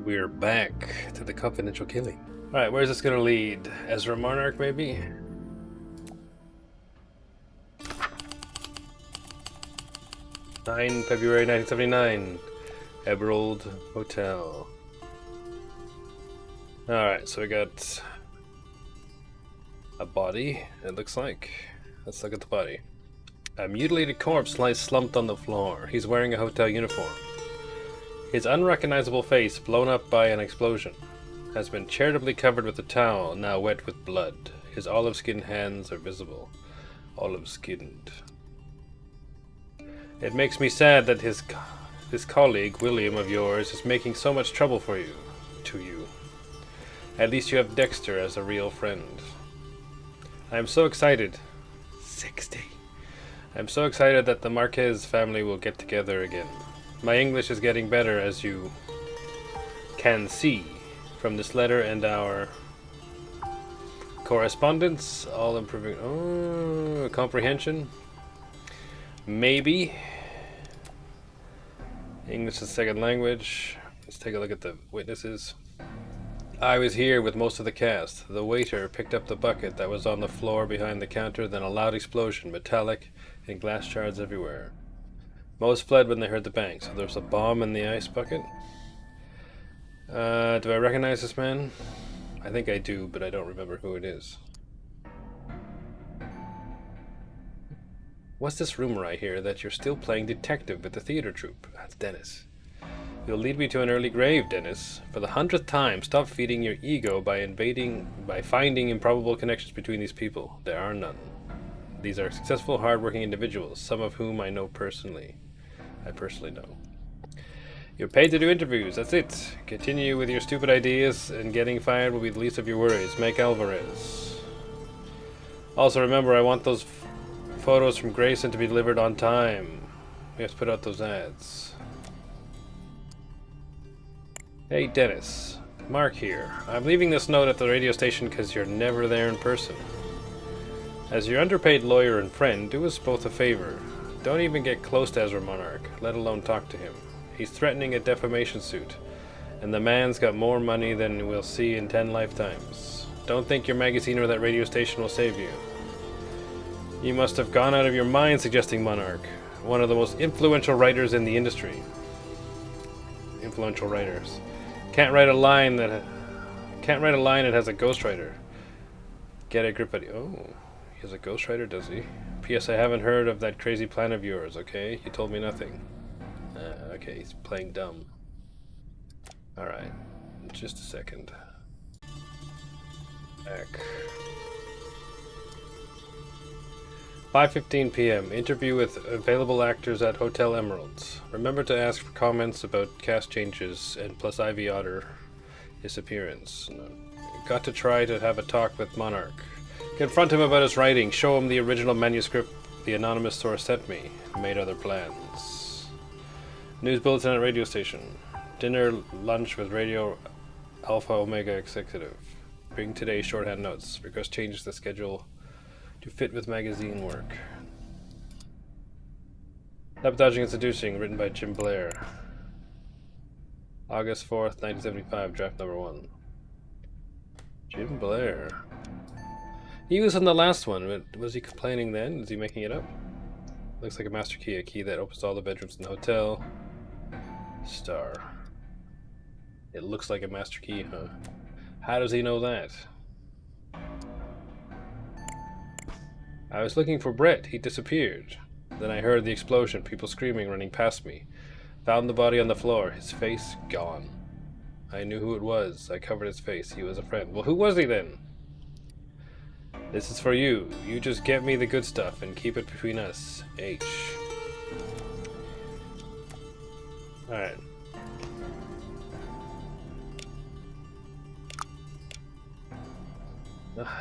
We're back to the confidential killing. Alright, where's this gonna lead? Ezra Monarch, maybe? February 1979. Emerald Hotel. Alright, so we got a body, it looks like. Let's look at the body. A mutilated corpse lies slumped on the floor. He's wearing a hotel uniform. His unrecognizable face, blown up by an explosion, has been charitably covered with a towel, now wet with blood. His olive-skinned hands are visible. Olive-skinned. It makes me sad that this colleague, William of yours, is making so much trouble for you. To you. At least you have Dexter as a real friend. I am so excited. 60. I'm so excited that the Marquez family will get together again. My English is getting better, as you can see from this letter and our correspondence. All improving. Oh, comprehension. Maybe. English is second language. Let's take a look at the witnesses. I was here with most of the cast. The waiter picked up the bucket that was on the floor behind the counter, then a loud explosion, metallic and glass shards everywhere. Most fled when they heard the bang, so there's a bomb in the ice bucket. Do I recognize this man? I think I do, but I don't remember who it is. What's this rumor I hear that you're still playing detective with the theater troupe? That's Dennis. You'll lead me to an early grave, Dennis. For the 100th time, stop feeding your ego by finding improbable connections between these people. There are none. These are successful, hard-working individuals, some of whom I know personally. I personally know. You're paid to do interviews, that's it. Continue with your stupid ideas, and getting fired will be the least of your worries. Make Alvarez. Also remember, I want those photos from Grayson to be delivered on time. We have to put out those ads. Hey Dennis, Mark here. I'm leaving this note at the radio station because you're never there in person. As your underpaid lawyer and friend, do us both a favor. Don't even get close to Ezra Monarch, let alone talk to him. He's threatening a defamation suit, and the man's got more money than we'll see in 10 lifetimes. Don't think your magazine or that radio station will save you. You must have gone out of your mind suggesting Monarch, one of the most influential writers in the industry. Influential writers. Can't write a line that has a ghostwriter. Get a grip, buddy. Oh, he has a ghostwriter, does he? P.S. I haven't heard of that crazy plan of yours. Okay, you told me nothing. Okay, he's playing dumb. All right, just a second. Back. 5:15 p.m. Interview with available actors at Hotel Emeralds. Remember to ask for comments about cast changes and plus Ivy Otter disappearance. Got to try to have a talk with Monarch. Confront him about his writing. Show him the original manuscript the anonymous source sent me. Made other plans. News bulletin at radio station. Dinner lunch with Radio Alpha Omega executive. Bring today's shorthand notes. Request changes to the schedule to fit with magazine work. Sabotaging and Seducing, written by Jim Blair. August 4th, 1975, draft number 1. Jim Blair. He was in the last one, but was he complaining then? Is he making it up? Looks like a master key, a key that opens all the bedrooms in the hotel. Star. It looks like a master key, huh? How does he know that? I was looking for Brett. He disappeared. Then I heard the explosion, people screaming, running past me. Found the body on the floor, his face gone. I knew who it was. I covered his face. He was a friend. Well, who was he then? This is for you. You just get me the good stuff and keep it between us. H. Alright.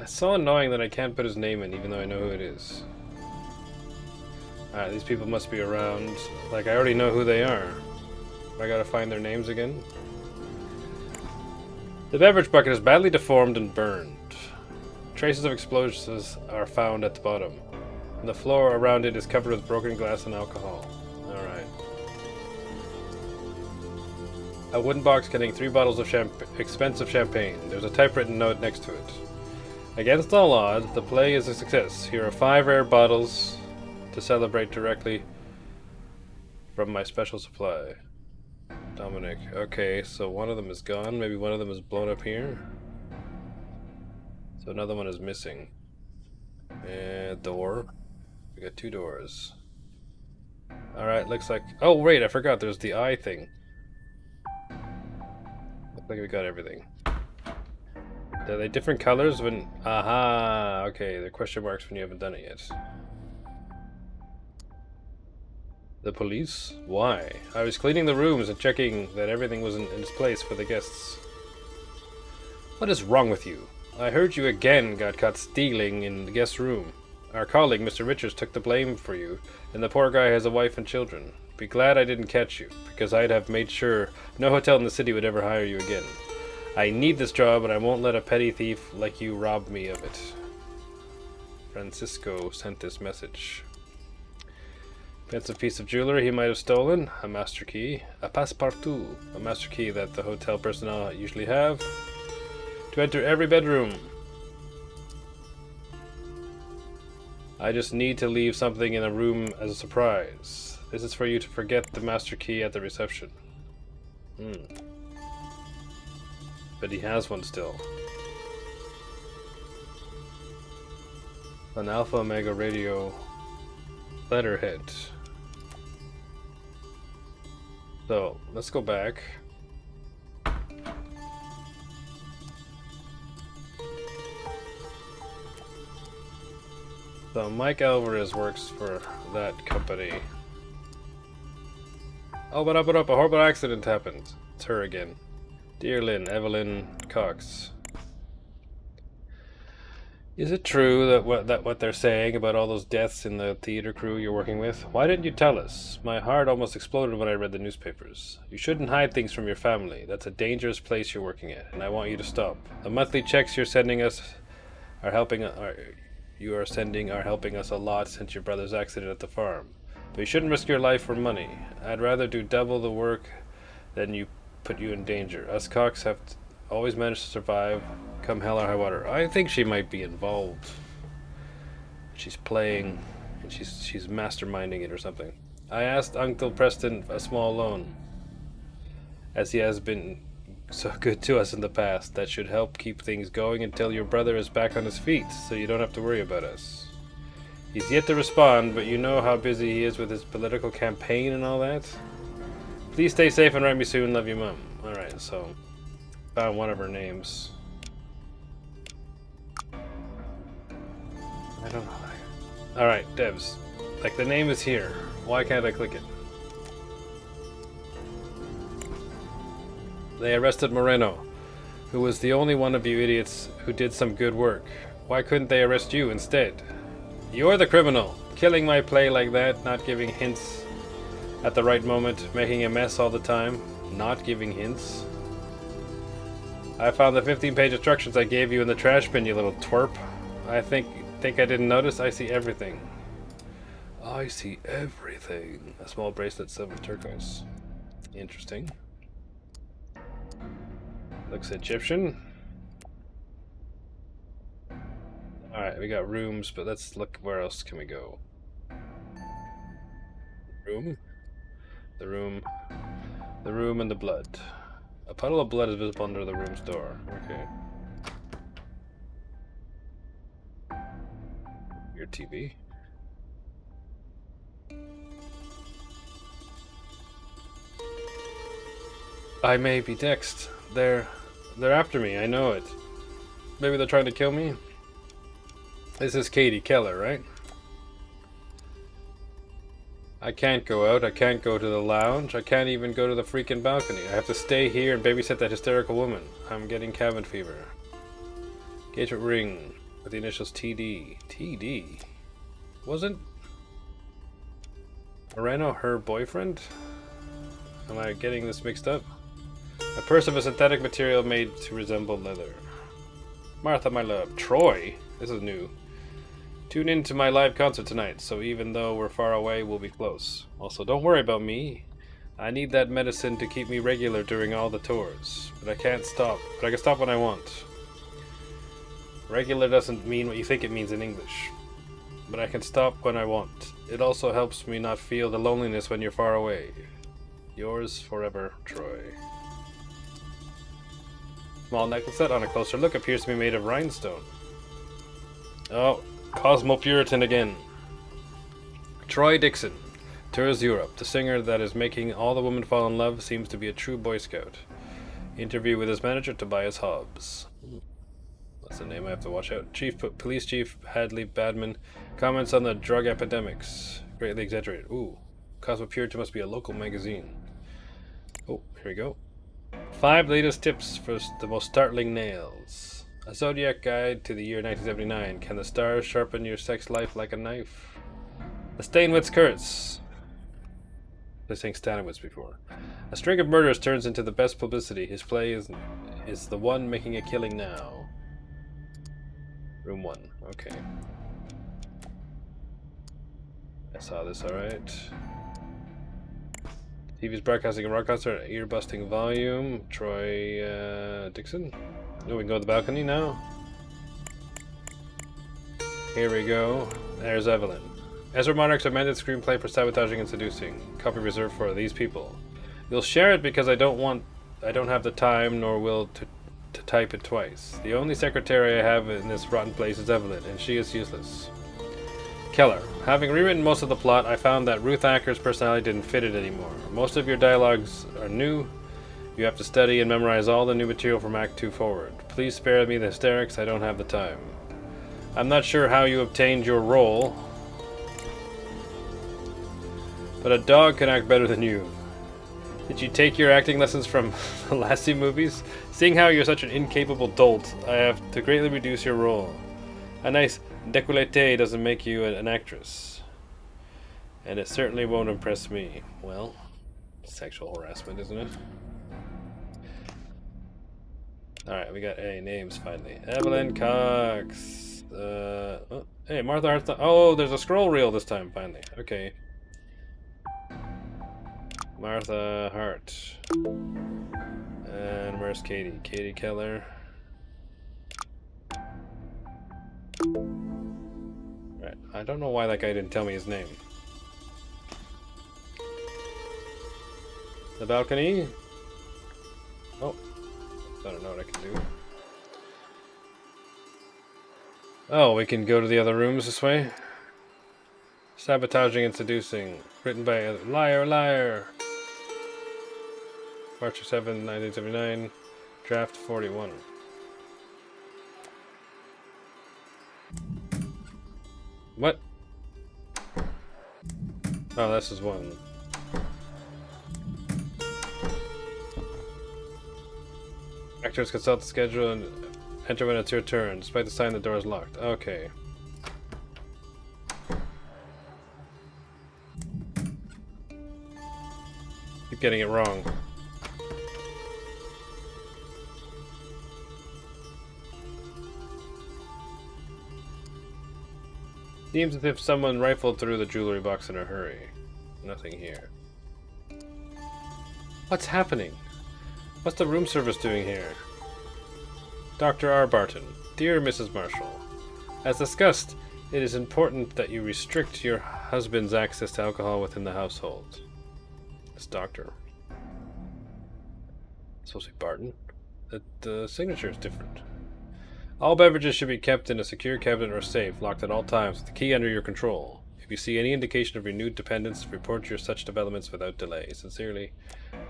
It's so annoying that I can't put his name in, even though I know who it is. Alright, these people must be around. Like, I already know who they are. I gotta find their names again. The beverage bucket is badly deformed and burned. Traces of explosions are found at the bottom. And the floor around it is covered with broken glass and alcohol. Alright. A wooden box containing 3 bottles of expensive champagne. There's a typewritten note next to it. Against all odds, the play is a success. Here are 5 rare bottles to celebrate directly from my special supply. Dominic. Okay, so one of them is gone. Maybe one of them is blown up here. So another one is missing. And door. We got 2 doors. Alright, looks like... Oh, wait, I forgot. There's the eye thing. Looks like we got everything. Are they different colors when... Aha! Okay, they're question marks when you haven't done it yet. The police? Why? I was cleaning the rooms and checking that everything was in its place for the guests. What is wrong with you? I heard you again got caught stealing in the guest room. Our colleague, Mr. Richards, took the blame for you, and the poor guy has a wife and children. Be glad I didn't catch you, because I'd have made sure no hotel in the city would ever hire you again. I need this job, and I won't let a petty thief like you rob me of it. Francisco sent this message. Expensive piece of jewelry he might have stolen, a master key, a passepartout, a master key that the hotel personnel usually have, to enter every bedroom. I just need to leave something in a room as a surprise. This is for you to forget the master key at the reception. But he has one still. An Alpha Omega radio letterhead. So, let's go back. So Mike Alvarez works for that company. Oh, but a horrible accident happened. It's her again. Dear Lynn, Evelyn Cox. Is it true that what they're saying about all those deaths in the theater crew you're working with? Why didn't you tell us? My heart almost exploded when I read the newspapers. You shouldn't hide things from your family. That's a dangerous place you're working at, and I want you to stop. The monthly checks you're sending us are helping us a lot since your brother's accident at the farm. But you shouldn't risk your life for money. I'd rather do double the work than you put you in danger. Us Cox have always managed to survive, come hell or high water. I think she might be involved. She's playing, and she's masterminding it or something. I asked Uncle Preston for a small loan, as he has been so good to us in the past. That should help keep things going until your brother is back on his feet, so you don't have to worry about us. He's yet to respond, but you know how busy he is with his political campaign and all that. Please stay safe and write me soon. Love you, Mom. Alright, so found one of her names. I don't know. Alright, devs. Like, the name is here. Why can't I click it? They arrested Moreno, who was the only one of you idiots who did some good work. Why couldn't they arrest you instead? You're the criminal. Killing my play like that, not giving hints at the right moment, making a mess all the time, not giving hints. I found the 15-page instructions I gave you in the trash bin, you little twerp. I think I didn't notice. I see everything. I see everything. A small bracelet, silver turquoise. Interesting. Looks Egyptian. Alright, we got rooms, but let's look where else can we go. Room? The room. The room and the blood. A puddle of blood is visible under the room's door. Okay. Your TV. I may be next. They're after me, I know it. Maybe they're trying to kill me? This is Kady Keller, right? I can't go out, I can't go to the lounge, I can't even go to the freaking balcony. I have to stay here and babysit that hysterical woman. I'm getting cabin fever. Engagement ring with the initials TD. TD? Wasn't Moreno her boyfriend? Am I getting this mixed up? A purse of a synthetic material made to resemble leather. Martha, my love. Troy? This is new. Tune in to my live concert tonight, so even though we're far away, we'll be close. Also, don't worry about me. I need that medicine to keep me regular during all the tours, but I can't stop. But I can stop when I want. Regular doesn't mean what you think it means in English, but I can stop when I want. It also helps me not feel the loneliness when you're far away. Yours forever, Troy. Small necklace set on a closer look appears to be made of rhinestone. Oh, Cosmopuritan again. Troy Dixon tours Europe. The singer that is making all the women fall in love seems to be a true Boy Scout. Interview with his manager, Tobias Hobbs. That's a name I have to watch out. Police Chief Hadley Badman comments on the drug epidemics. Greatly exaggerated. Ooh, Cosmopuritan must be a local magazine. Oh, here we go. 5 latest tips for the most startling nails. A Zodiac Guide to the year 1979. Can the stars sharpen your sex life like a knife? The Stainwitz Curse. I was saying Stanowitz before. A string of murders turns into the best publicity. His play is the one making a killing now. Room 1. Okay. I saw this, alright. TV's broadcasting a rock concert at ear-busting volume. Troy Dixon. Oh, we can go to the balcony now. Here we go. There's Evelyn. Ezra Monarch's amended screenplay for Sabotaging and Seducing. Copy reserved for these people. You'll share it because I don't have the time nor will to type it twice. The only secretary I have in this rotten place is Evelyn, and she is useless. Keller. Having rewritten most of the plot, I found that Ruth Acker's personality didn't fit it anymore. Most of your dialogues are new. You have to study and memorize all the new material from Act 2 forward. Please spare me the hysterics, I don't have the time. I'm not sure how you obtained your role, but a dog can act better than you. Did you take your acting lessons from the last 2 movies? Seeing how you're such an incapable dolt, I have to greatly reduce your role. A nice décolleté doesn't make you an actress. And it certainly won't impress me. Well, sexual harassment, isn't it? Alright, we got names finally. Evelyn Cox. Hey, Martha Hart's. Oh, there's a scroll reel this time, finally. Okay. Martha Hart. And where's Kady? Kady Keller. Right. I don't know why that guy didn't tell me his name. The balcony. Oh. I don't know what I can do. Oh, we can go to the other rooms this way. Sabotaging and Seducing. Written by Liar Liar. March 7, 1979. Draft 41. What? Oh, this is one. Actors consult the schedule and enter when it's your turn. Despite the sign, the door is locked. Okay. Keep getting it wrong. Seems as if someone rifled through the jewelry box in a hurry. Nothing here. What's happening? What's the room service doing here? Dr. R. Barton. Dear Mrs. Marshall, as discussed, it is important that you restrict your husband's access to alcohol within the household. This doctor. It's supposed to be Barton. The signature is different. All beverages should be kept in a secure cabinet or safe, locked at all times, with the key under your control. If you see any indication of renewed dependence, report your such developments without delay. Sincerely,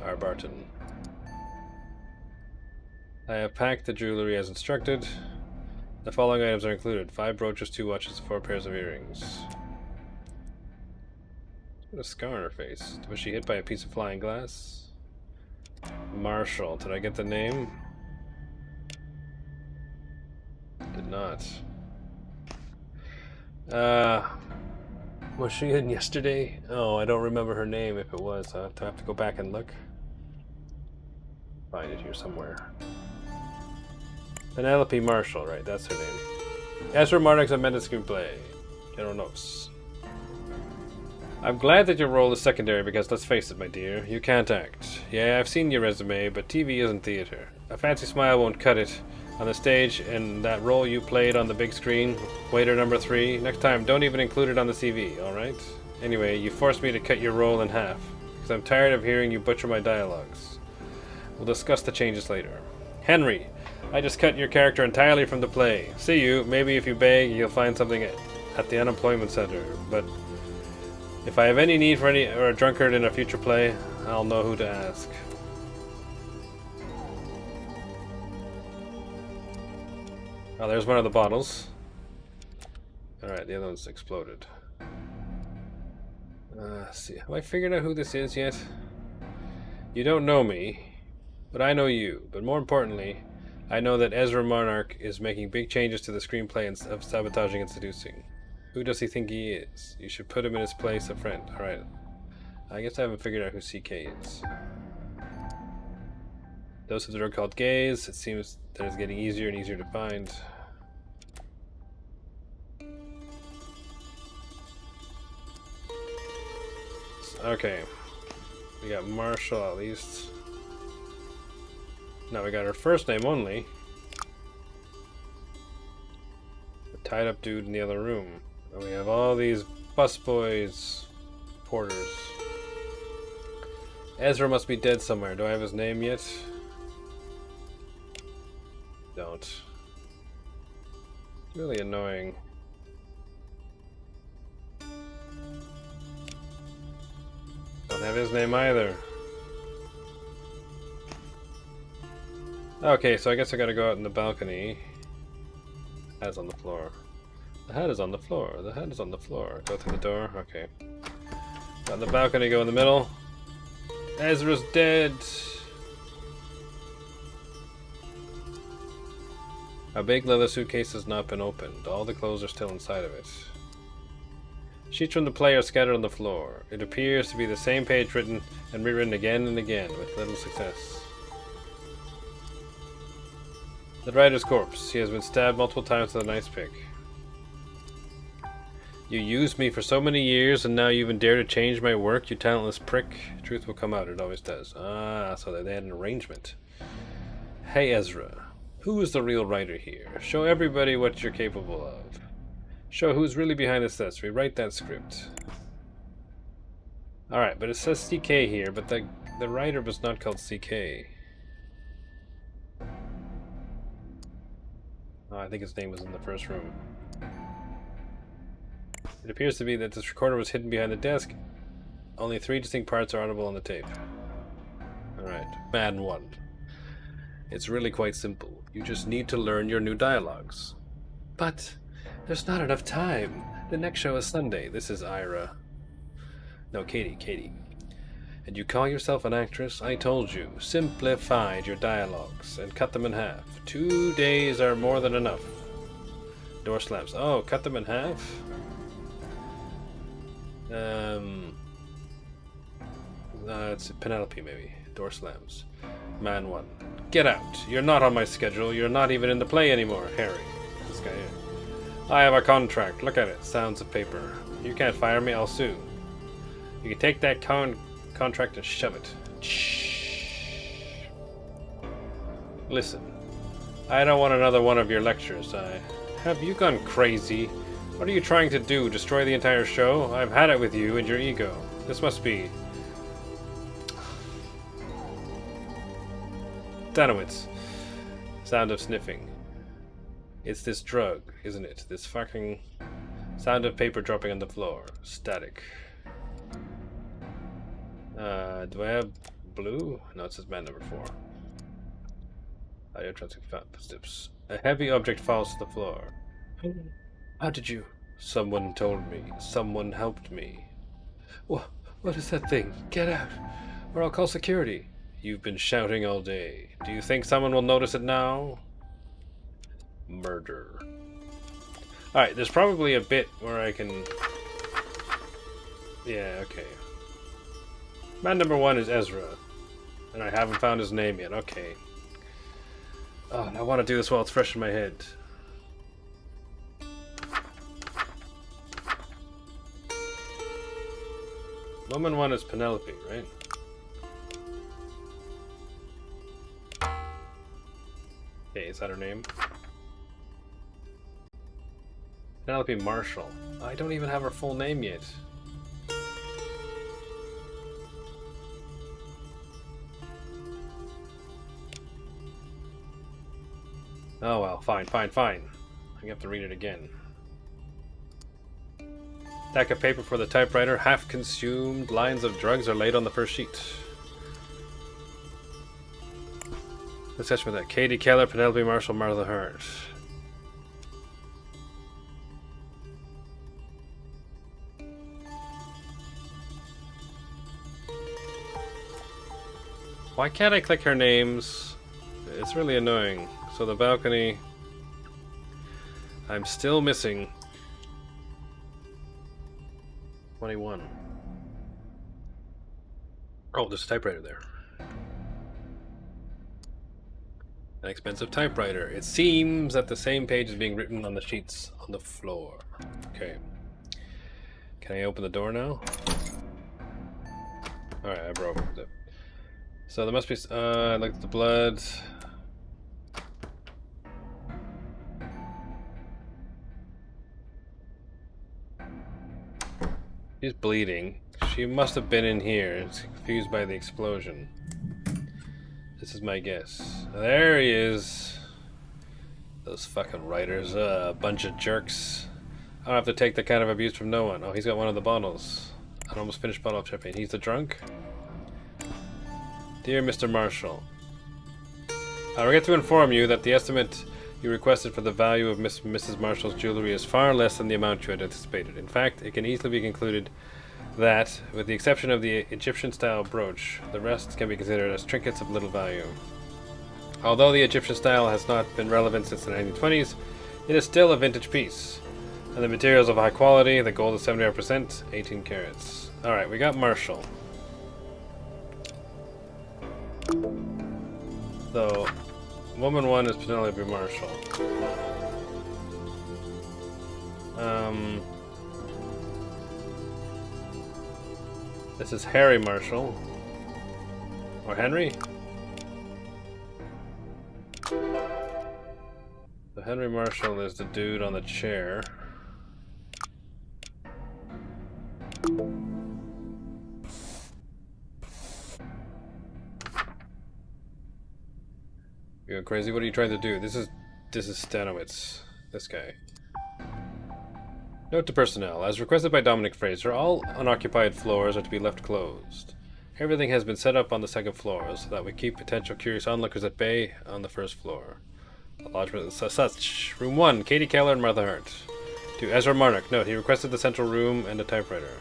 R. Barton. I have packed the jewelry as instructed. The following items are included. 5 brooches, 2 watches, 4 pairs of earrings. What a scar on her face. Was she hit by a piece of flying glass? Marshall. Did I get the name? Did not. Was she in yesterday? Oh, I don't remember her name if it was. I have to go back and look. Find it here somewhere. Penelope Marshall, right, that's her name. Ezra Marnick's amended screenplay. General notes. I'm glad that your role is secondary because, let's face it, my dear, you can't act. Yeah, I've seen your resume, but TV isn't theater. A fancy smile won't cut it. On the stage, and that role you played on the big screen, waiter number 3, next time don't even include it on the CV, alright? Anyway, you forced me to cut your role in half, because I'm tired of hearing you butcher my dialogues. We'll discuss the changes later. Henry, I just cut your character entirely from the play. See you, maybe if you beg, you'll find something at the unemployment center, but if I have any need for a drunkard in a future play, I'll know who to ask. Oh, there's one of the bottles. Alright, the other one's exploded. See, have I figured out who this is yet? You don't know me, but I know you. But more importantly, I know that Ezra Monarch is making big changes to the screenplay of Sabotaging and Seducing. Who does he think he is? You should put him in his place, a friend. Alright. I guess I haven't figured out who CK is. Those of the drug called gays, it seems that it's getting easier and easier to find. Okay. We got Marshall at least. Now we got her first name only. The tied up dude in the other room. And we have all these busboys, porters. Ezra must be dead somewhere. Do I have his name yet? Don't. Really annoying. Don't have his name either. Okay, so I guess I gotta go out in the balcony. The hat is on the floor. The hat is on the floor. The hat is on the floor. Go through the door. Okay. Go on the balcony, go in the middle. Ezra's dead. A big leather suitcase has not been opened. All the clothes are still inside of it. Sheets from the play are scattered on the floor. It appears to be the same page written and rewritten again and again, with little success. The writer's corpse. He has been stabbed multiple times with an ice pick. You used me for so many years, and now you even dare to change my work, you talentless prick. Truth will come out, it always does. Ah, so they had an arrangement. Hey Ezra. Who is the real writer here? Show everybody what you're capable of. Show who's really behind this test. Rewrite that script. Alright, but it says CK here, but the writer was not called CK. Oh, I think his name was in the first room. It appears to be that this recorder was hidden behind the desk. Only 3 distinct parts are audible on the tape. Alright, Man 1. It's really quite simple. You just need to learn your new dialogues. But there's not enough time. The next show is Sunday. This is Ira. No, Kady. And you call yourself an actress? I told you. Simplified your dialogues and cut them in half. 2 days are more than enough. Door slams. Oh, cut them in half? It's Penelope, maybe. Door slams. Man 1. Get out. You're not on my schedule. You're not even in the play anymore, Harry. This guy here. I have a contract. Look at it. Sounds of paper. You can't fire me. I'll sue. You can take that contract and shove it. Shh. Listen. I don't want another one of your lectures. Have you gone crazy? What are you trying to do? Destroy the entire show? I've had it with you and your ego. This must be... Danowitz. Sound of sniffing. It's this drug, isn't it? This fucking... Sound of paper dropping on the floor. Static. Do I have blue? No, it says man number 4. Audio transcript footsteps. A heavy object falls to the floor. How did you? Someone told me. Someone helped me. What is that thing? Get out, or I'll call security. You've been shouting all day. Do you think someone will notice it now? Murder. Alright, there's probably a bit where I can... Yeah, okay. Man number 1 is Ezra. And I haven't found his name yet. Okay. Oh, and I want to do this while it's fresh in my head. Woman 1 is Penelope, right? Okay, is that her name? Penelope Marshall. I don't even have her full name yet. Oh well, fine. I have to read it again. Stack of paper for the typewriter, half consumed. Lines of drugs are laid on the first sheet. Let's catch with that. Kady Keller, Penelope Marshall, Martha Hart. Why can't I click her names? It's really annoying. So the balcony. I'm still missing 21. Oh, there's a typewriter there. An expensive typewriter. It seems that the same page is being written on the sheets on the floor. Okay. Can I open the door now? Alright, I broke it. So there must be... I looked at the blood. She's bleeding. She must have been in here. It's confused by the explosion. This is my guess. There he is. Those fucking writers. A bunch of jerks. I don't have to take that kind of abuse from no one. Oh, he's got one of the bottles. An almost finished bottle of champagne. He's the drunk? Dear Mr. Marshall, I regret to inform you that the estimate you requested for the value of Mrs. Marshall's jewelry is far less than the amount you had anticipated. In fact, it can easily be concluded that, with the exception of the Egyptian-style brooch, the rest can be considered as trinkets of little value. Although the Egyptian style has not been relevant since the 1920s, it is still a vintage piece. And the materials of high quality, the gold is 75%, 18 carats. Alright, we got Marshall. So, woman 1 is Penelope Marshall. This is Harry Marshall. Or Henry? So Henry Marshall is the dude on the chair. You go crazy? What are you trying to do? This is Stanowitz. This guy. Note to personnel. As requested by Dominic Fraser, all unoccupied floors are to be left closed. Everything has been set up on the second floor so that we keep potential curious onlookers at bay on the first floor. Lodgement as such. Room 1, Kady Keller and Martha Hart. To Ezra Marnock. Note, he requested the central room and a typewriter.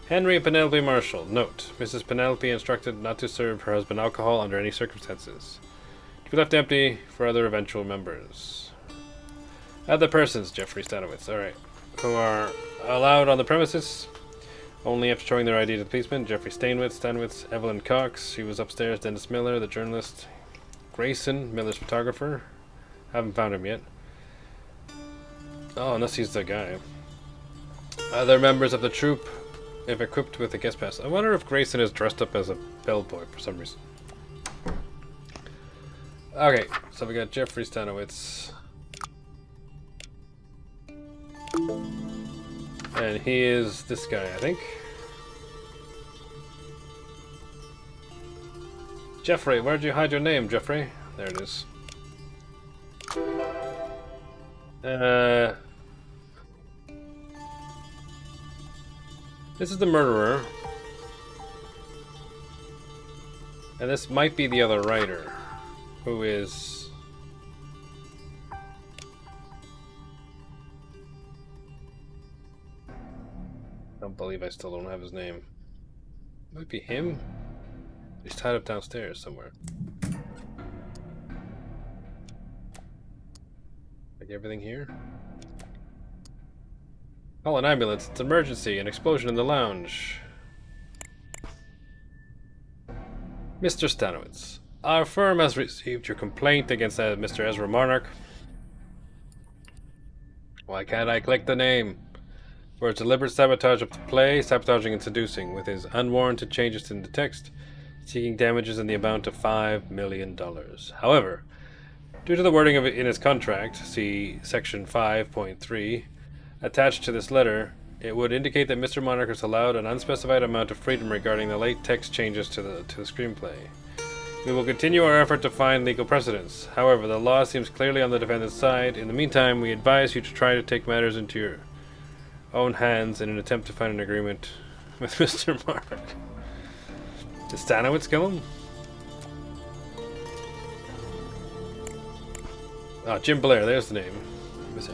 Henry and Penelope Marshall. Note, Mrs. Penelope instructed not to serve her husband alcohol under any circumstances. To be left empty for other eventual members. Other persons, Jeffrey Stanowitz. Alright. Who are allowed on the premises only after showing their ID to the policeman. Jeffrey Stanowitz, Evelyn Cox, she was upstairs, Dennis Miller, the journalist, Grayson, Miller's photographer. Haven't found him yet. Oh, unless he's the guy. Other members of the troupe, if equipped with a guest pass. I wonder if Grayson is dressed up as a bellboy for some reason. Okay, so we got Jeffrey Stanowitz. And he is this guy, I think. Jeffrey, where'd you hide your name, Jeffrey? There it is. This is the murderer. And this might be the other writer, who is... I don't believe I still don't have his name. Might be him? He's tied up downstairs somewhere. Like everything here? Call an ambulance. It's an emergency. An explosion in the lounge. Mr. Stanowitz, our firm has received your complaint against Mr. Ezra Marnock. Why can't I click the name? for its deliberate sabotage of the play, sabotaging and seducing, with his unwarranted changes in the text, seeking damages in the amount of $5 million. However, due to the wording of it in his contract, see Section 5.3, attached to this letter, it would indicate that Mr. Monarch is allowed an unspecified amount of freedom regarding the late text changes to the screenplay. We will continue our effort to find legal precedents. However, the law seems clearly on the defendant's side. In the meantime, we advise you to try to take matters into your own hands in an attempt to find an agreement with Mr. Mark. Did Stanowitz kill him? Ah, Jim Blair, there's the name.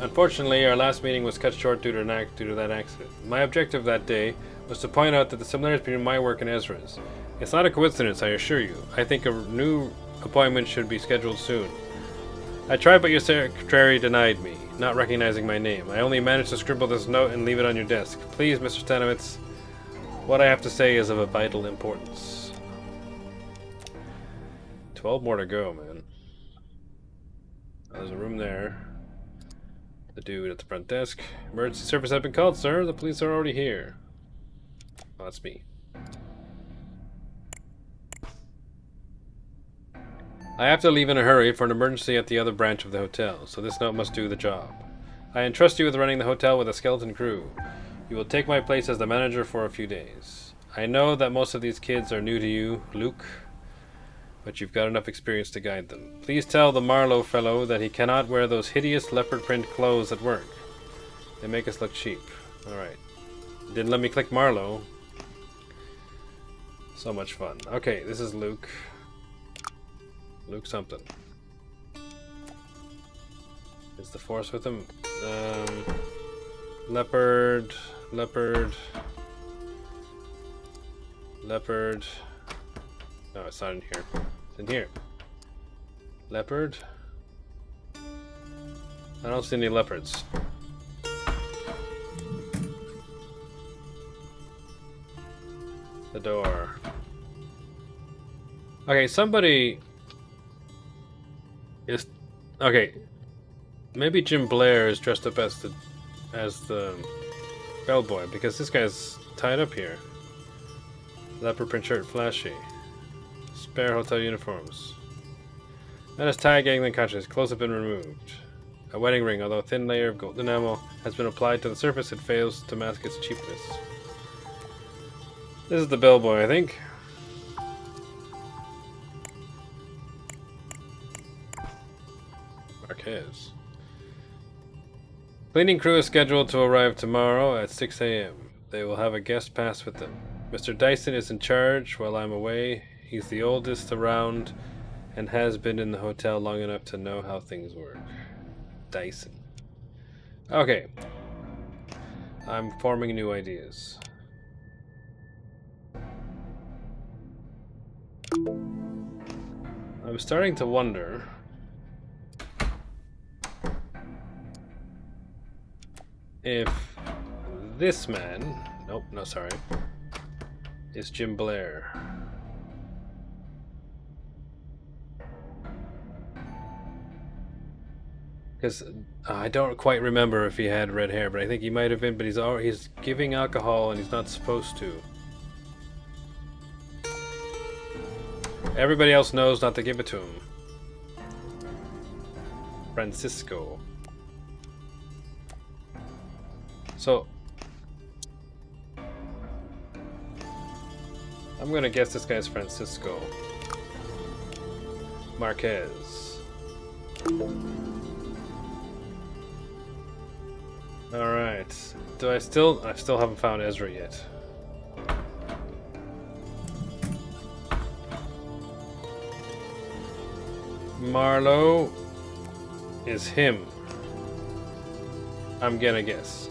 Unfortunately, our last meeting was cut short due to that accident. My objective that day was to point out that the similarities between my work and Ezra's. It's not a coincidence, I assure you. I think a new appointment should be scheduled soon. I tried, but your secretary denied me, not recognizing my name. I only managed to scribble this note and leave it on your desk. Please, Mr. Stanowitz, what I have to say is of a vital importance. 12 more to go, man. There's a room there. The dude at the front desk. Emergency service has been called, sir. The police are already here. Oh, that's me. I have to leave in a hurry for an emergency at the other branch of the hotel, so this note must do the job. I entrust you with running the hotel with a skeleton crew. You will take my place as the manager for a few days. I know that most of these kids are new to you, Luke, but you've got enough experience to guide them. Please tell the Marlowe fellow that he cannot wear those hideous leopard print clothes at work. They make us look cheap. Alright. Didn't let me click Marlowe. So much fun. Okay, this is Luke. Luke something. Is the Force with him? Leopard. No, it's not in here. It's in here. Leopard. I don't see any leopards. The door. Okay, somebody is okay. Maybe Jim Blair is dressed up as the bellboy, because this guy's tied up here. Leopard print shirt, flashy. Spare hotel uniforms. That is tie gangling conscious. Clothes have been removed. A wedding ring, although a thin layer of gold enamel has been applied to the surface, it fails to mask its cheapness. This is the bellboy, I think. Marquez. Cleaning crew is scheduled to arrive tomorrow at 6 a.m. They will have a guest pass with them. Mr. Dyson is in charge while I'm away. He's the oldest around and has been in the hotel long enough to know how things work. Dyson. Okay. I'm forming new ideas. I'm starting to wonder if this man, nope, no, sorry, is Jim Blair. Because I don't quite remember if he had red hair, but I think he might have been, but he's giving alcohol and he's not supposed to. Everybody else knows not to give it to him. Francisco. So I'm gonna guess this guy's Francisco Marquez. Alright. I still haven't found Ezra yet. Marlowe is him. I'm gonna guess.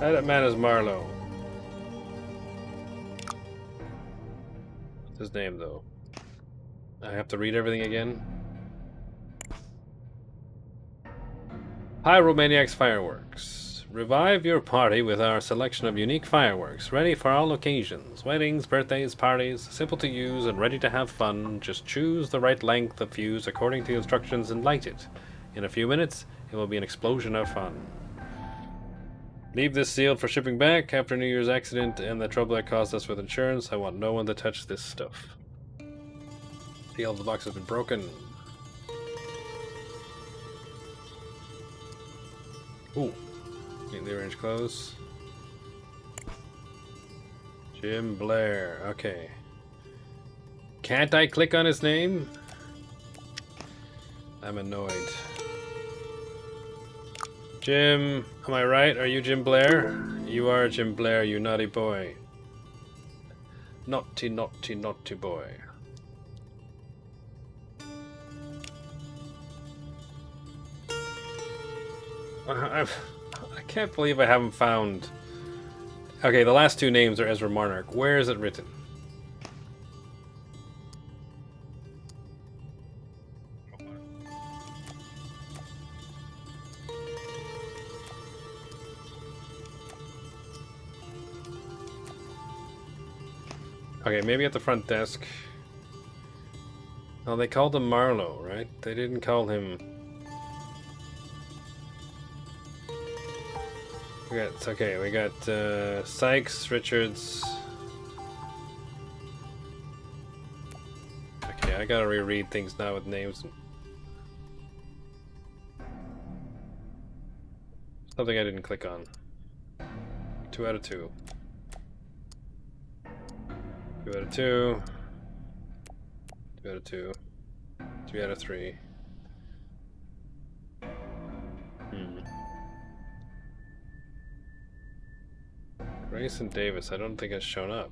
That man is Marlowe. What's his name, though? I have to read everything again. Pyromaniacs Fireworks. Revive your party with our selection of unique fireworks, ready for all occasions. Weddings, birthdays, parties, simple to use and ready to have fun. Just choose the right length of fuse according to the instructions and light it. In a few minutes, it will be an explosion of fun. Leave this sealed for shipping back. After New Year's accident and the trouble that caused us with insurance, I want no one to touch this stuff. The of the box has been broken. Ooh. Neatly arranged clothes. Jim Blair. Okay. Can't I click on his name? I'm annoyed. Jim, am I right? Are you Jim Blair? You are Jim Blair, you naughty boy. Naughty, naughty, naughty boy. I can't believe I haven't found... Okay, the last two names are Ezra Monarch. Where is it written? Okay, maybe at the front desk. Oh, they called him Marlowe, right? They didn't call him... We got Sykes, Richards. Okay, I gotta reread things now with names. Something I didn't click on. 2 out of 2. 2 out of 2. 2 out of 2. 3 out of 3. Grayson Davis, I don't think has shown up.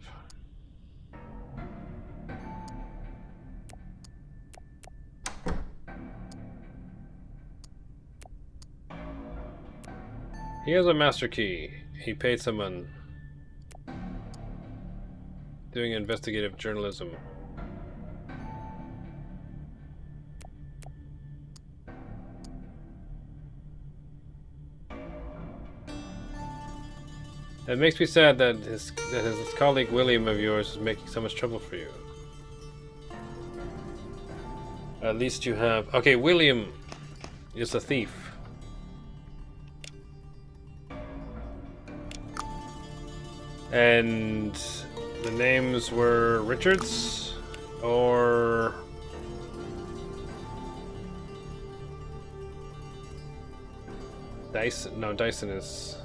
He has a master key. He paid someone doing investigative journalism. It makes me sad that his colleague William of yours is making so much trouble for you. At least you have... Okay, William is a thief. And the names were Richards or... Dyson? No, Dyson is...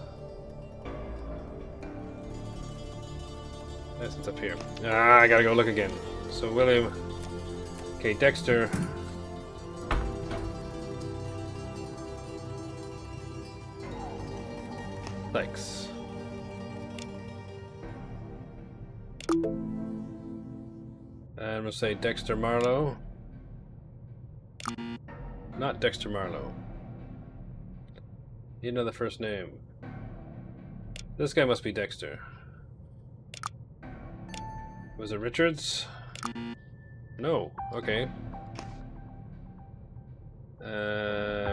Dyson's up here. Ah, I gotta go look again. So William... Okay, Dexter... Sykes. And we'll say Dexter Marlowe. Not Dexter Marlowe. You know the first name. This guy must be Dexter. Was it Richards? No. Okay.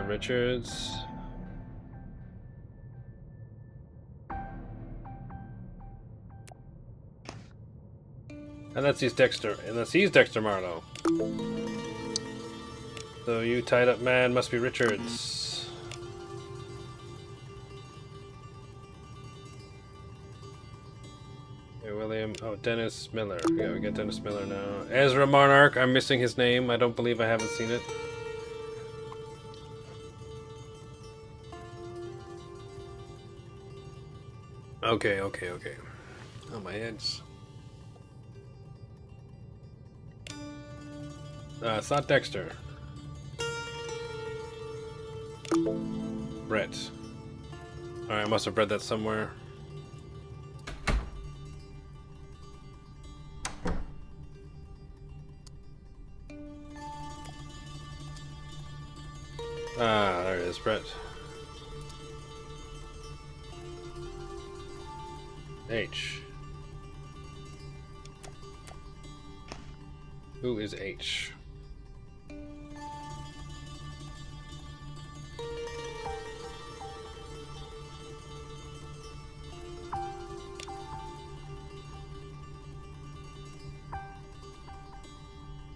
Richards. Unless he's Dexter. Unless he's Dexter Marlowe. So you tied up man must be Richards. Okay, William. Oh, Dennis Miller. Yeah, we got Dennis Miller now. Ezra Monarch. I'm missing his name. I don't believe I haven't seen it. Okay. Oh, my head's... it's not Dexter. Brett. Alright, I must have read that somewhere. Ah, there it is, Brett. H. Who is H?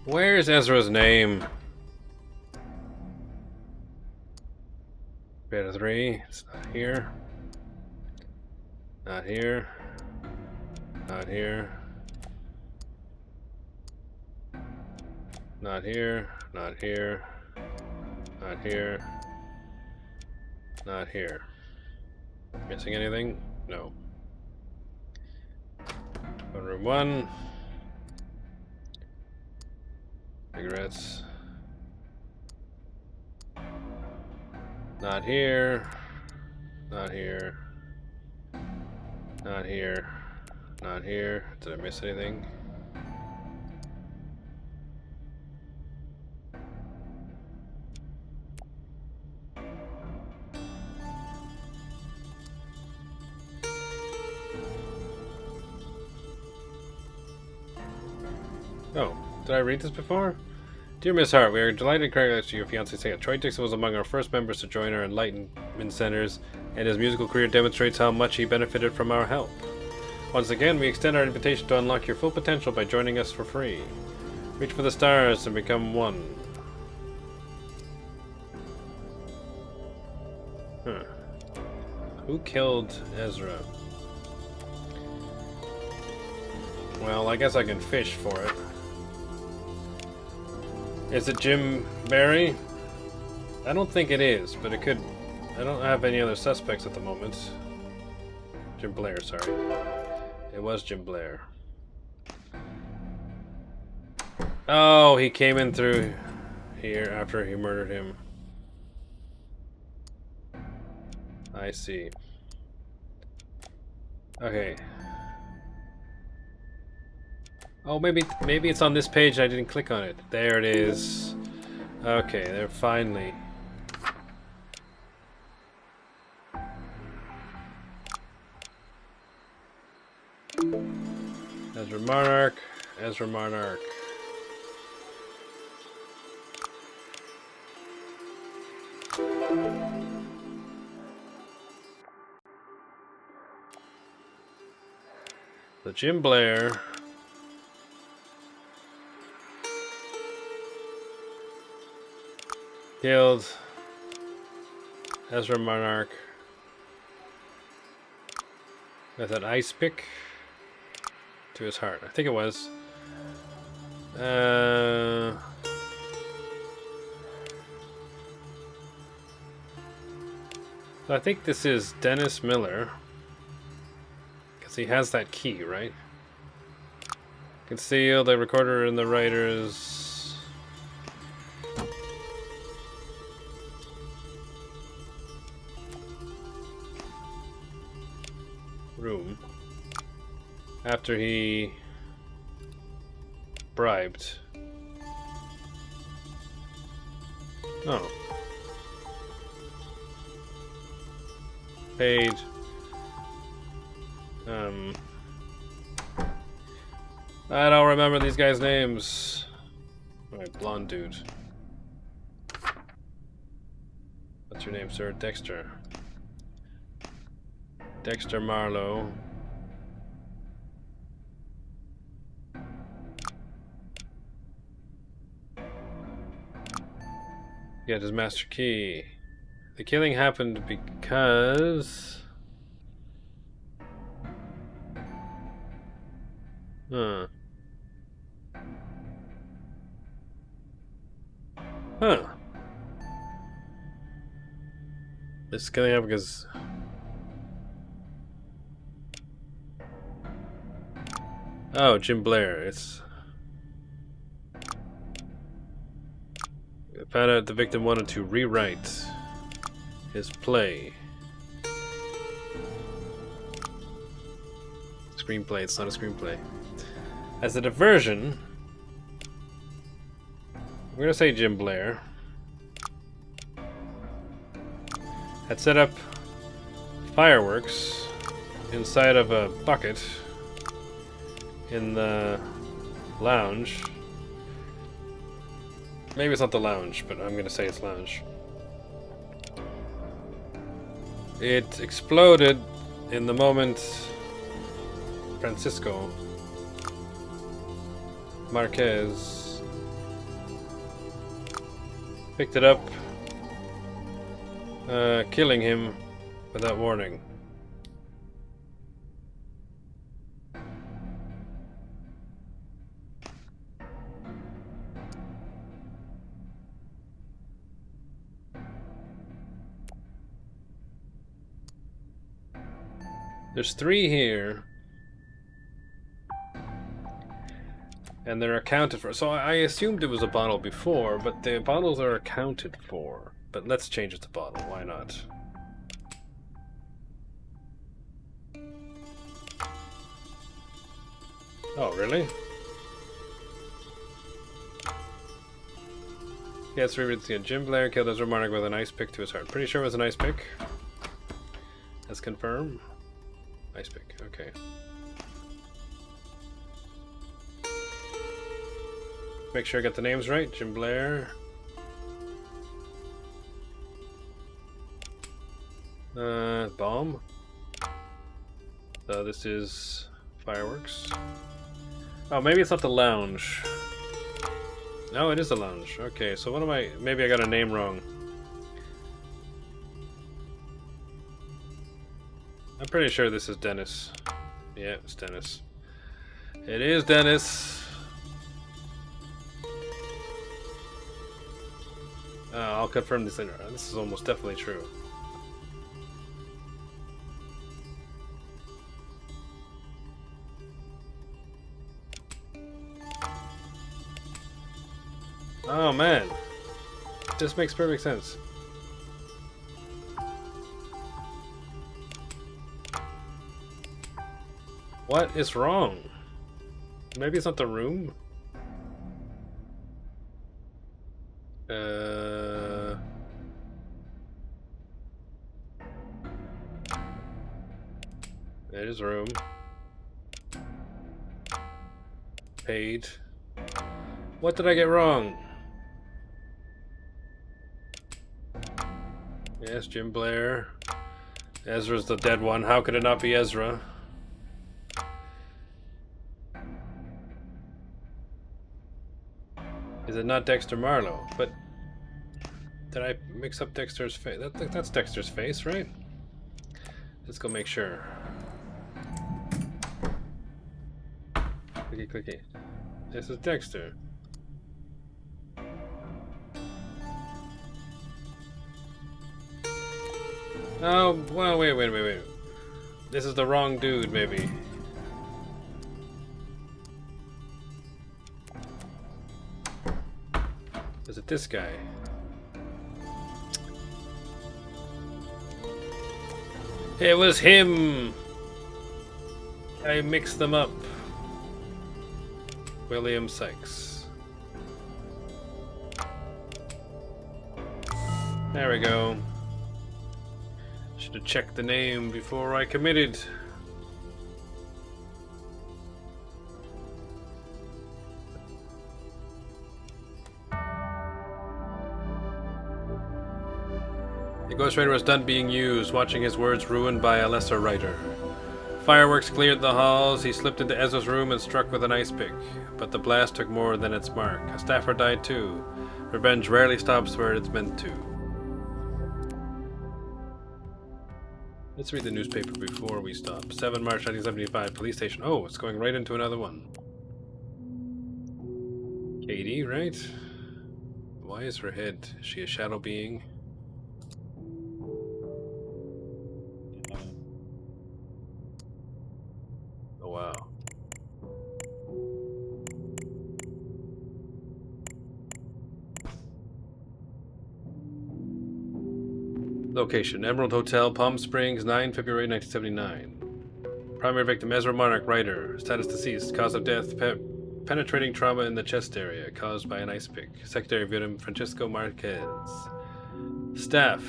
Where's Ezra's name? Beta 3, it's not here. Not here. Not here. Not here. Not here. Not here. Not here. Missing anything? No. Room 1. Cigarettes. Not here. Not here. Not here. Not here. Did I miss anything? Oh, did I read this before? Dear Miss Hart, we are delighted to congratulate your fiancé Sega. Troy Dixon was among our first members to join our Enlightenment Centers, and his musical career demonstrates how much he benefited from our help. Once again, we extend our invitation to unlock your full potential by joining us for free. Reach for the stars and become one. Huh. Who killed Ezra? Well, I guess I can fish for it. Is it Jim Barry? I don't think it is, but it could. I don't have any other suspects at the moment. Jim Blair, sorry. It was Jim Blair. Oh, he came in through here after he murdered him. I see. Okay. Oh, maybe it's on this page. I didn't click on it. There it is. Okay, they're finally. Ezra Monarch. Ezra Monarch. So Jim Blair. Killed Ezra Monarch with an ice pick to his heart. I think it was. So I think this is Dennis Miller, because he has that key, right? Conceal the recorder in the writer's room after he bribed. Oh. Paid. I don't remember these guys' names. Alright, blonde dude. What's your name, sir? Dexter. Dexter Marlowe. Get his master key. The killing happened because... Huh. Huh. This killing happened because... Oh, Jim Blair. It's... I found out the victim wanted to rewrite his play. Screenplay, it's not a screenplay. As a diversion, we're gonna say Jim Blair had set up fireworks inside of a bucket in the lounge. Maybe it's not the lounge, but I'm gonna say it's lounge. It exploded in the moment Francisco Marquez picked it up, killing him without warning. There's 3 here. And they're accounted for. So I assumed it was a bottle before, but the bottles are accounted for. But let's change it to bottle. Why not? Oh, really? Yes, rereads again. Jim Blair killed Ezra Marnick with an ice pick to his heart. Pretty sure it was an ice pick. Let's confirm. Ice pick, okay. Make sure I get the names right. Jim Blair. Bomb. So this is fireworks. Oh, maybe it's not the lounge. No, it is the lounge. Okay, so what am I... Maybe I got a name wrong. I'm pretty sure this is Dennis. Yeah, it's Dennis. It is Dennis. I'll confirm this later. This is almost definitely true. Oh man, this makes perfect sense. What is wrong? Maybe it's not the room? It is room. Paid. What did I get wrong? Yes, Jim Blair. Ezra's the dead one. How could it not be Ezra? Is it not Dexter Marlowe? But did I mix up Dexter's face? That's Dexter's face, right? Let's go make sure. Clicky clicky. This is Dexter. Oh, well, wait. This is the wrong dude, maybe. Is it this guy? It was him! I mixed them up. William Sykes. There we go. Should have checked the name before I committed. The ghostwriter was done being used, watching his words ruined by a lesser writer. Fireworks cleared the halls. He slipped into Ezra's room and struck with an ice pick. But the blast took more than its mark. A staffer died too. Revenge rarely stops where it's meant to. Let's read the newspaper before we stop. 7 March 1975, police station. Oh, it's going right into another one. Kady, right? Why is her head? Is she a shadow being? Oh, wow. Location, Emerald Hotel, Palm Springs, 9 February 1979. Primary victim, Ezra Marnick, writer. Status deceased. Cause of death, penetrating trauma in the chest area, caused by an ice pick. Secondary victim, Francisco Marquez. Staff,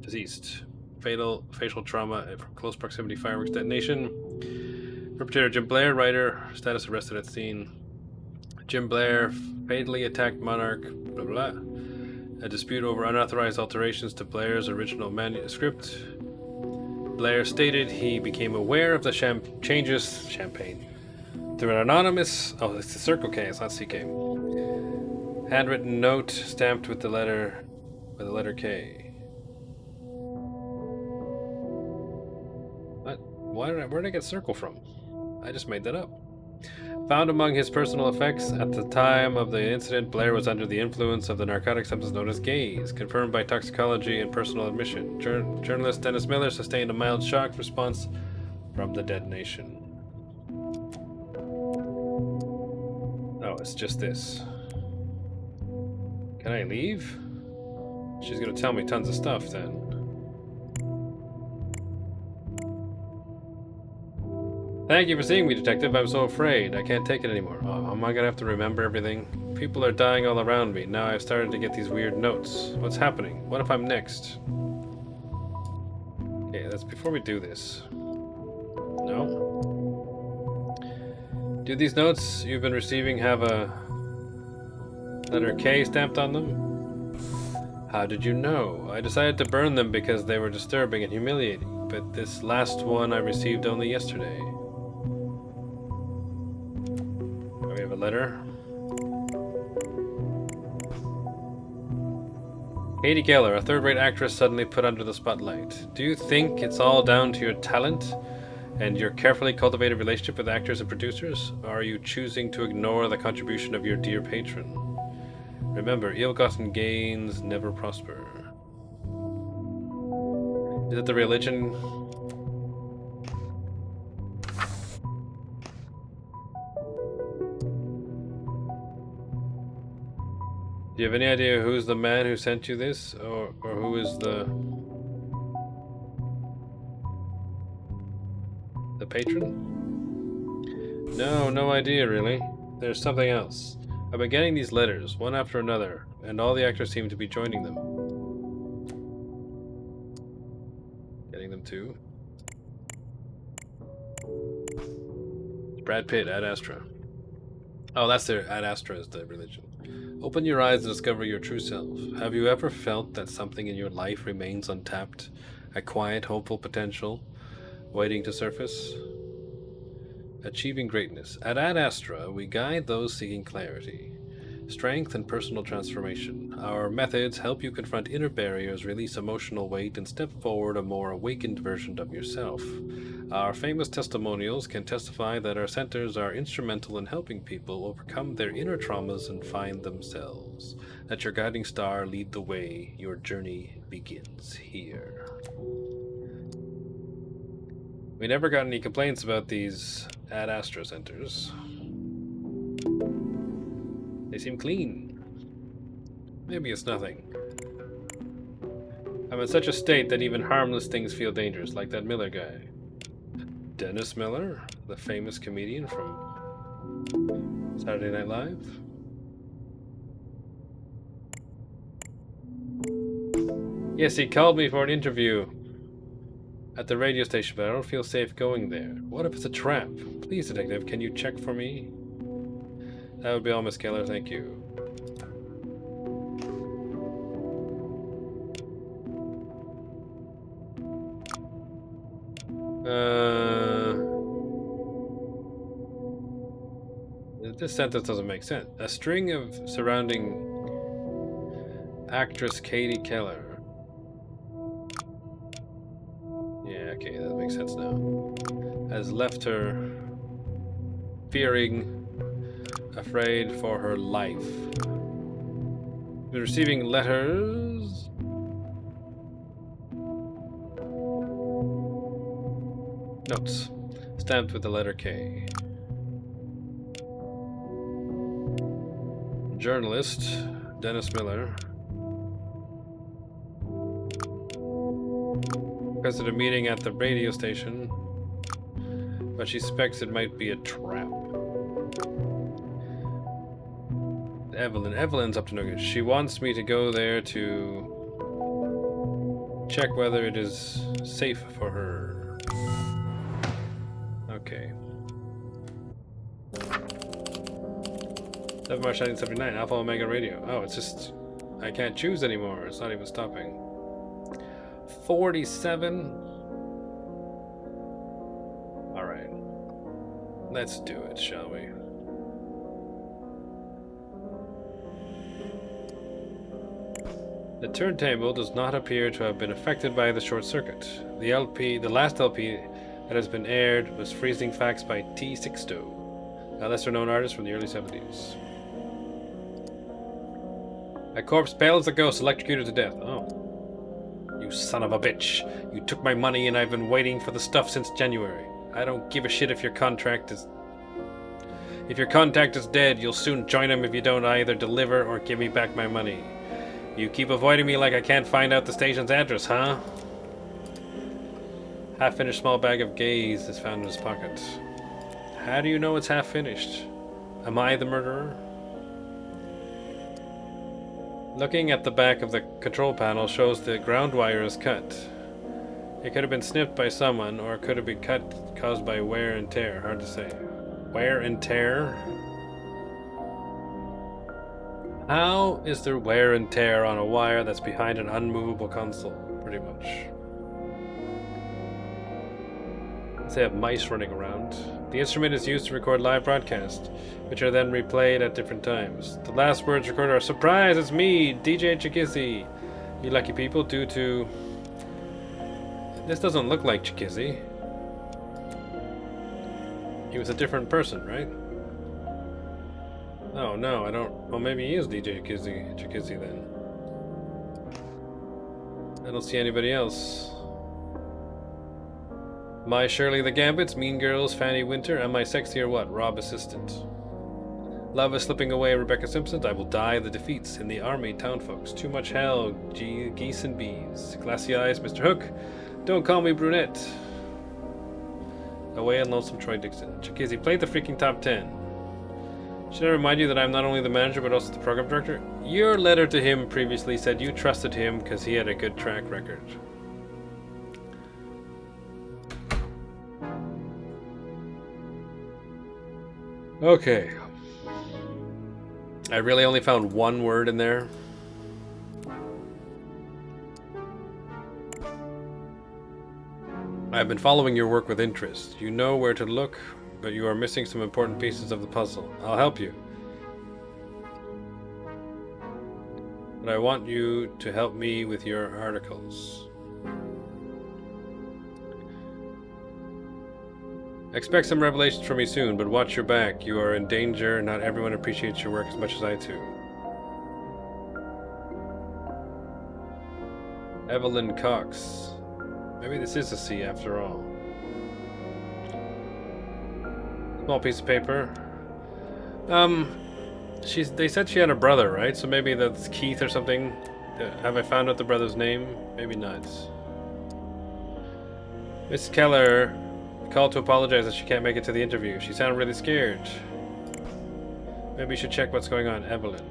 deceased. Facial trauma from close proximity fireworks detonation. Perpetrator, Jim Blair, writer. Status arrested at scene. Jim Blair fatally attacked Monarch, blah blah blah. A dispute over unauthorized alterations to Blair's original manuscript. Blair stated he became aware of the changes through an anonymous... Oh, it's the Circle K, it's not CK. Handwritten note stamped with the letter K. What? Where did I get Circle from? I just made that up. Found among his personal effects, at the time of the incident, Blair was under the influence of the narcotic substance known as gaze, confirmed by toxicology and personal admission. Journalist Dennis Miller sustained a mild shock response from the detonation. Oh, it's just this. Can I leave? She's gonna tell me tons of stuff then. Thank you for seeing me, Detective. I'm so afraid. I can't take it anymore. Oh, am I gonna have to remember everything? People are dying all around me. Now I've started to get these weird notes. What's happening? What if I'm next? Okay, that's before we do this. No? Do these notes you've been receiving have a letter K stamped on them? How did you know? I decided to burn them because they were disturbing and humiliating, but this last one I received only yesterday. We have a letter. Kady Keller, a third-rate actress suddenly put under the spotlight. Do you think it's all down to your talent and your carefully cultivated relationship with actors and producers? Or are you choosing to ignore the contribution of your dear patron? Remember, ill-gotten gains never prosper. Is it the religion? Do you have any idea who's the man who sent you this? Or who is the patron? No idea really. There's something else. I've been getting these letters, one after another, and all the actors seem to be joining them. Getting them too. Brad Pitt, Ad Astra. Oh, that's their Ad Astra is the religion. Open your eyes and discover your true self. Have you ever felt that something in your life remains untapped? A quiet, hopeful potential waiting to surface? Achieving greatness. At Ad Astra, we guide those seeking clarity, strength, and personal transformation. Our methods help you confront inner barriers, release emotional weight, and step forward a more awakened version of yourself. Our famous testimonials can testify that our centers are instrumental in helping people overcome their inner traumas and find themselves. Let your guiding star lead the way. Your journey begins here. We never got any complaints about these Ad Astra centers. They seem clean. Maybe it's nothing. I'm in such a state that even harmless things feel dangerous, like that Miller guy. Dennis Miller, the famous comedian from Saturday Night Live. Yes, he called me for an interview at the radio station, but I don't feel safe going there. What if it's a trap? Please, Detective, can you check for me? That would be all, Miss Keller. Thank you. This sentence doesn't make sense. A string of surrounding actress Kady Keller. Yeah, okay, that makes sense now. Has left her fearing, afraid for her life. Been receiving letters. Notes. Stamped with the letter K. Journalist Dennis Miller requested a meeting at the radio station, but she suspects it might be a trap. Evelyn's up to no good. She wants me to go there to check whether it is safe for her. Okay. 7 March 1979, Alpha Omega Radio. Oh, it's just... I can't choose anymore. It's not even stopping. 47? Alright. Let's do it, shall we? The turntable does not appear to have been affected by the short circuit. The last LP that has been aired was Freezing Facts by T. Sixto. A lesser-known artist from the early 70s. A corpse pale as a ghost, electrocuted to death. Oh. You son of a bitch. You took my money and I've been waiting for the stuff since January. I don't give a shit if your contract is... If your contact is dead, you'll soon join him if you don't either deliver or give me back my money. You keep avoiding me like I can't find out the station's address, huh? Half-finished small bag of gaze is found in his pocket. How do you know it's half-finished? Am I the murderer? Looking at the back of the control panel shows the ground wire is cut. It could have been snipped by someone, or it could have been cut caused by wear and tear. Hard to say. Wear and tear? How is there wear and tear on a wire that's behind an unmovable console? Pretty much. They have mice running around. The instrument is used to record live broadcasts, which are then replayed at different times. The last words recorded are, "Surprise, it's me, DJ Chikizzy. You lucky people, due to..." This doesn't look like Chikizzy. He was a different person, right? Oh no, I don't... Well, maybe he is DJ Chikizzy then. I don't see anybody else. My Shirley the Gambits, Mean Girls, Fanny Winter, am I sexy or what? Rob Assistant. Love is slipping away, Rebecca Simpson. I will die the defeats in the army, town folks. Too much hell, geese and bees. Glassy eyes, Mr. Hook. Don't call me brunette. Away and lonesome Troy Dixon. Chikizzy, played the freaking top 10. Should I remind you that I'm not only the manager but also the program director? Your letter to him previously said you trusted him because he had a good track record. Okay. I really only found one word in there. I've been following your work with interest. You know where to look, but you are missing some important pieces of the puzzle. I'll help you. But I want you to help me with your articles. Expect some revelations from me soon, but watch your back. You are in danger. Not everyone appreciates your work as much as I do. Evelyn Cox. Maybe this is a C after all. Small piece of paper. They said she had a brother, right? So maybe that's Keith or something. Have I found out the brother's name? Maybe not. Miss Keller called to apologize that she can't make it to the interview. She sounded really scared. Maybe you should check what's going on, Evelyn.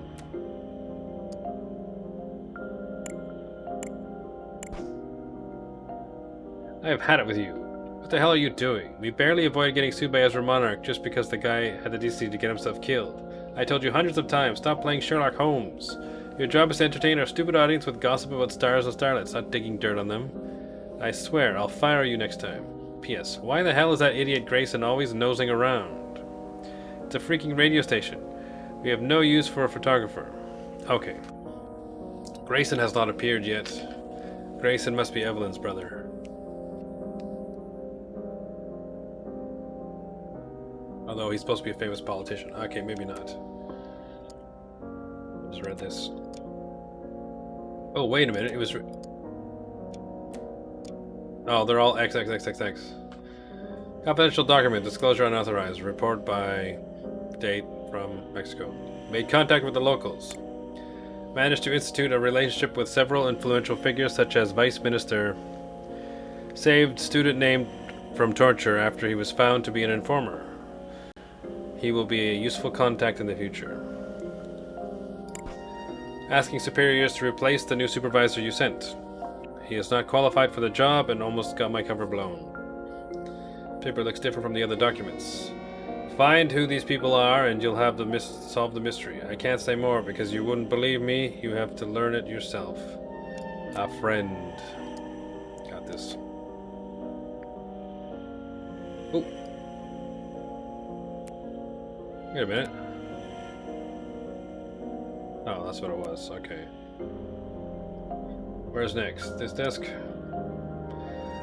I have had it with you. What the hell are you doing? We barely avoided getting sued by Ezra Monarch just because the guy had the decency to get himself killed. I told you hundreds of times, stop playing Sherlock Holmes. Your job is to entertain our stupid audience with gossip about stars and starlets, not digging dirt on them. I swear, I'll fire you next time. P.S. Why the hell is that idiot Grayson always nosing around? It's a freaking radio station. We have no use for a photographer. Okay. Grayson has not appeared yet. Grayson must be Evelyn's brother. Although he's supposed to be a famous politician. Okay, maybe not. Just read this. Oh, wait a minute. It was... Oh, they're all XXXXX. Confidential document. Disclosure unauthorized. Report by date from Mexico. Made contact with the locals. Managed to institute a relationship with several influential figures such as Vice Minister. Saved student named from torture after he was found to be an informer. He will be a useful contact in the future. Asking superiors to replace the new supervisor you sent. He is not qualified for the job and almost got my cover blown. Paper looks different from the other documents. Find who these people are and you'll have to solve the mystery. I can't say more because you wouldn't believe me. You have to learn it yourself. A friend. Got this. Oh. Wait a minute. Oh, that's what it was. Okay. Where's next? This desk?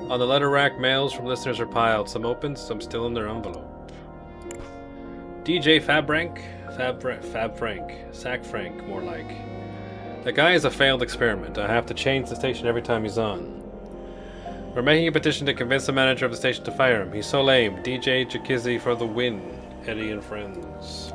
On the letter rack, mails from listeners are piled. Some open, some still in their envelope. DJ Fab Frank? Fab Frank. Sack Frank, more like. The guy is a failed experiment. I have to change the station every time he's on. We're making a petition to convince the manager of the station to fire him. He's so lame. DJ Chikizzy for the win. Eddie and friends.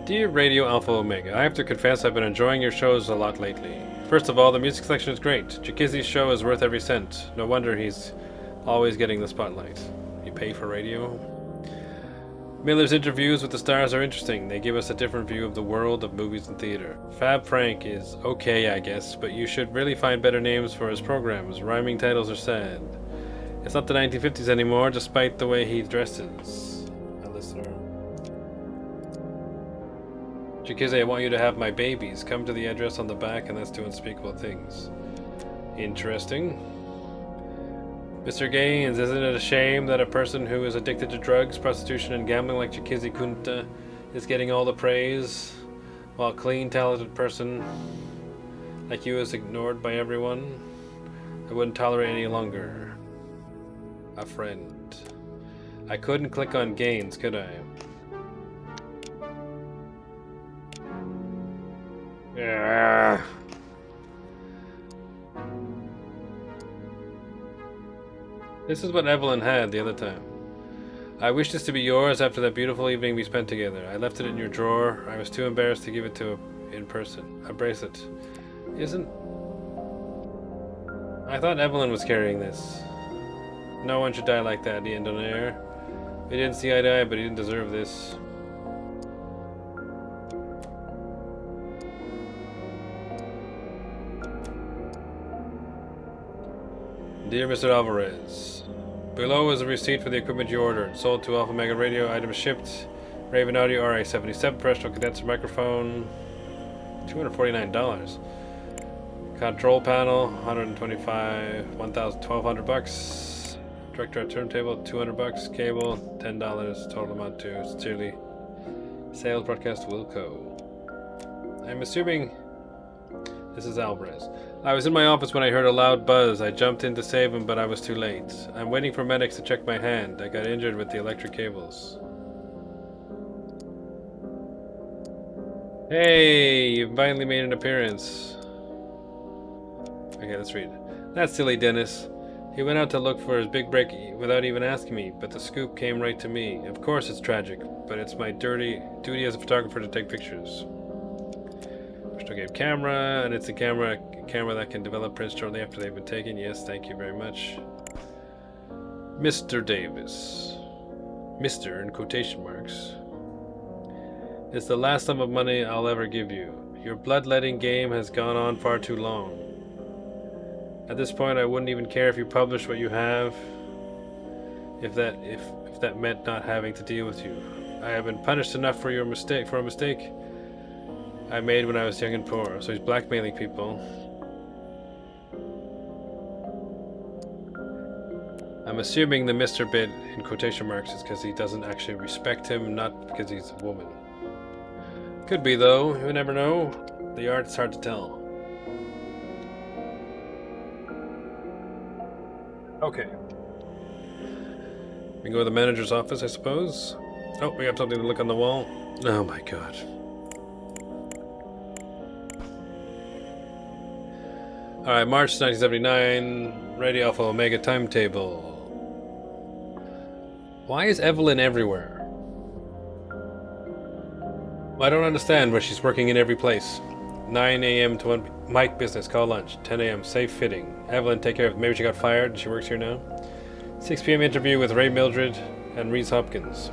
Dear Radio Alpha Omega, I have to confess I've been enjoying your shows a lot lately. First of all, the music selection is great. Chikizzy's show is worth every cent. No wonder he's always getting the spotlight. You pay for radio? Miller's interviews with the stars are interesting. They give us a different view of the world of movies and theater. Fab Frank is okay, I guess, but you should really find better names for his programs. Rhyming titles are sad. It's not the 1950s anymore, despite the way he dresses. A listener. Chikizzy, I want you to have my babies. Come to the address on the back and let's do unspeakable things. Interesting. Mr. Gaines, isn't it a shame that a person who is addicted to drugs, prostitution, and gambling like Chikizzy Kunta is getting all the praise, while a clean, talented person like you is ignored by everyone? I wouldn't tolerate any longer. A friend. I couldn't click on Gaines, could I? Yeah. This is what Evelyn had the other time. I wish this to be yours after that beautiful evening we spent together. I left it in your drawer. I was too embarrassed to give it to her in person. A bracelet. Isn't... I thought Evelyn was carrying this. No one should die like that, the end on air. We didn't see eye to eye, but he didn't deserve this. Dear Mr. Alvarez, below is a receipt for the equipment you ordered. Sold to Alpha Mega Radio. Items shipped. Raven Audio RA77 professional condenser microphone. $249. Control panel. $125. $1,200. Director turntable. $200. Cable. $10. Total amount to sincerely. Sales broadcast Wilco. I'm assuming this is Alvarez. I was in my office when I heard a loud buzz. I jumped in to save him, but I was too late. I'm waiting for medics to check my hand. I got injured with the electric cables. Hey, you finally made an appearance. Okay, let's read. That's silly, Dennis. He went out to look for his big break without even asking me, but the scoop came right to me. Of course it's tragic, but it's my duty as a photographer to take pictures. Crystal camera, and it's a camera that can develop prints shortly after they've been taken. Yes, thank you very much. Mr. Davis. Mr. in quotation marks. It's the last sum of money I'll ever give you. Your bloodletting game has gone on far too long. At this point, I wouldn't even care if you published what you have, if that meant not having to deal with you. I have been punished enough for a mistake I made when I was young and poor. So he's blackmailing people. I'm assuming the Mr. bit in quotation marks is because he doesn't actually respect him, not because he's a woman. Could be though, you never know. The art's hard to tell. Okay. We can go to the manager's office, I suppose. Oh, we have something to look on the wall. Oh my god. Alright, March 1979, Radio Alpha Omega timetable. Why is Evelyn everywhere? Well, I don't understand where she's working in every place. 9 a.m. to 1 Mike business, call lunch. 10 a.m. safe fitting. Evelyn, take care of it. Maybe she got fired and she works here now. 6 p.m. interview with Ray Mildred and Reese Hopkins.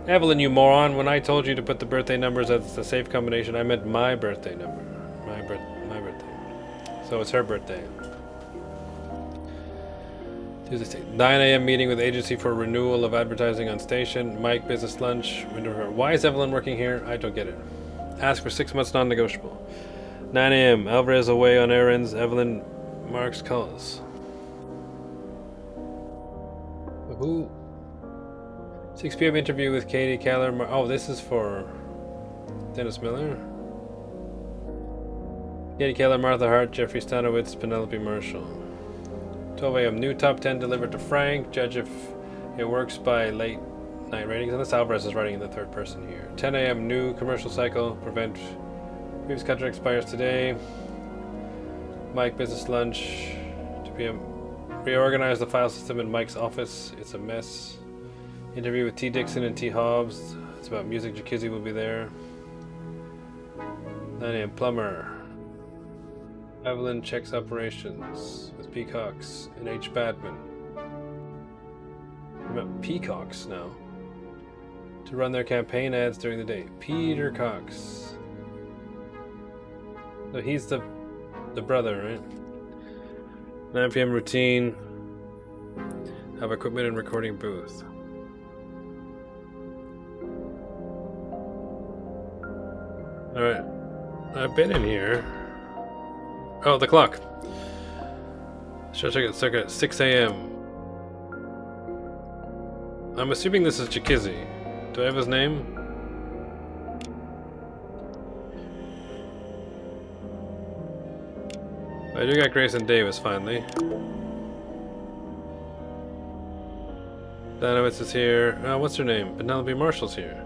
Evelyn, you moron, when I told you to put the birthday numbers as the safe combination, I meant my birthday number. My birthday. So it's her birthday. Tuesday, 9 a.m. meeting with agency for renewal of advertising on station. Mike business lunch. Why is Evelyn working here? I don't get it. Ask for 6 months non-negotiable. 9 a.m. Alvarez away on errands. Evelyn marks calls. Who? 6 p.m. interview with Kady, Keller. Oh, this is for Dennis Miller. Kady Keller, Martha Hart, Jeffrey Stanowitz, Penelope Marshall. 12 a.m. New top 10 delivered to Frank. Judge if it works by late night ratings, unless Alvarez is writing in the third person here. 10 a.m. new commercial cycle. Prevent previous contract expires today. Mike business lunch. 2 p.m. Reorganize the file system in Mike's office. It's a mess. Interview with T. Dixon and T. Hobbs. It's about music. Jakizzy will be there. 9 a.m. Plumber. Evelyn checks operations with Peacocks and H. Badman. What about Peacocks now? To run their campaign ads during the day. Peter Cox. So he's the brother, right? 9 p.m. routine. Have equipment and recording booth. Alright. I've been in here. Oh, the clock. Should I check it? Circa at 6 a.m. I'm assuming this is Jakizzy. Do I have his name? I do got Grayson Davis finally. Danowitz is here. What's her name? Penelope Marshall's here.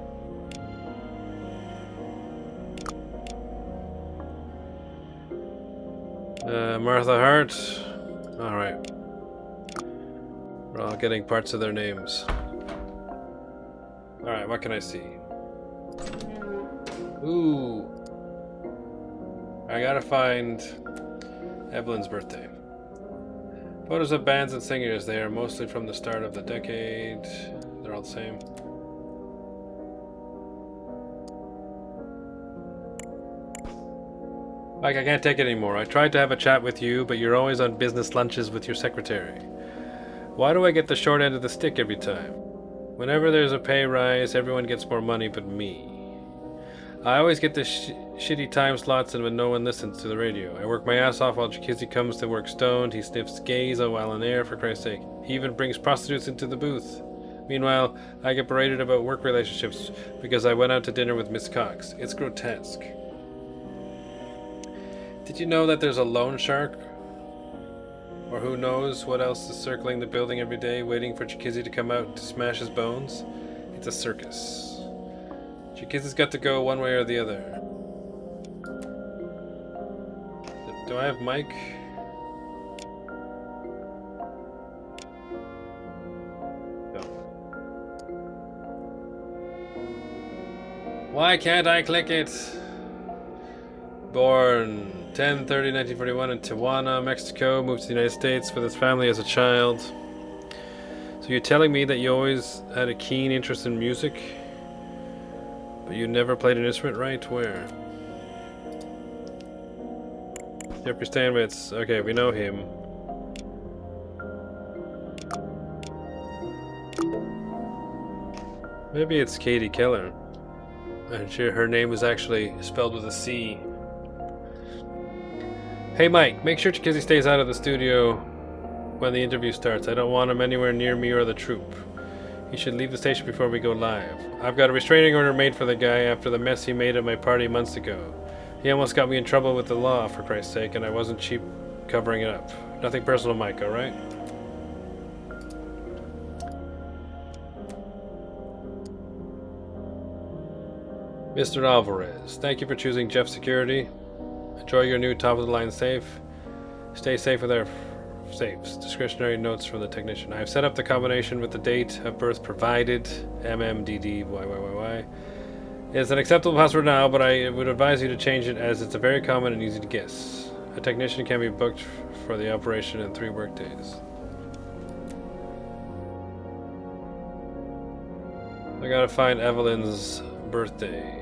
Martha Hart. Alright. We're all getting parts of their names. Alright, what can I see? Ooh. I gotta find Evelyn's birthday. Photos of bands and singers. They are mostly from the start of the decade. They're all the same. Mike, I can't take it anymore. I tried to have a chat with you, but you're always on business lunches with your secretary. Why do I get the short end of the stick every time? Whenever there's a pay rise, everyone gets more money but me. I always get the shitty time slots and when no one listens to the radio. I work my ass off while Jakizzy comes to work stoned. He sniffs gays while on air, for Christ's sake. He even brings prostitutes into the booth. Meanwhile, I get berated about work relationships because I went out to dinner with Miss Cox. It's grotesque. Did you know that there's a loan shark? Or who knows what else is circling the building every day, waiting for Jakizzy to come out to smash his bones? It's a circus. Jakizzy's got to go one way or the other. Do I have Mike? No. Why can't I click it? Born 10/30/1941 in Tijuana, Mexico. Moved to the United States with his family as a child. So you're telling me that you always had a keen interest in music, but you never played an instrument, right? Where? Jeffrey Stanwitz. Okay, we know him. Maybe it's Kady Keller. And her name is actually spelled with a C. Hey Mike, make sure Jakizzy stays out of the studio when the interview starts. I don't want him anywhere near me or the troupe. He should leave the station before we go live. I've got a restraining order made for the guy after the mess he made at my party months ago. He almost got me in trouble with the law, for Christ's sake, and I wasn't cheap covering it up. Nothing personal, Mike, alright? Mr. Alvarez, thank you for choosing Jeff Security. Enjoy your new top-of-the-line safe. Stay safe with our safes. Discretionary notes from the technician. I have set up the combination with the date of birth provided. MMDDYYYY. It's an acceptable password now, but I would advise you to change it as it's a very common and easy to guess. A technician can be booked for the operation in 3 work days. I gotta find Evelyn's birthday.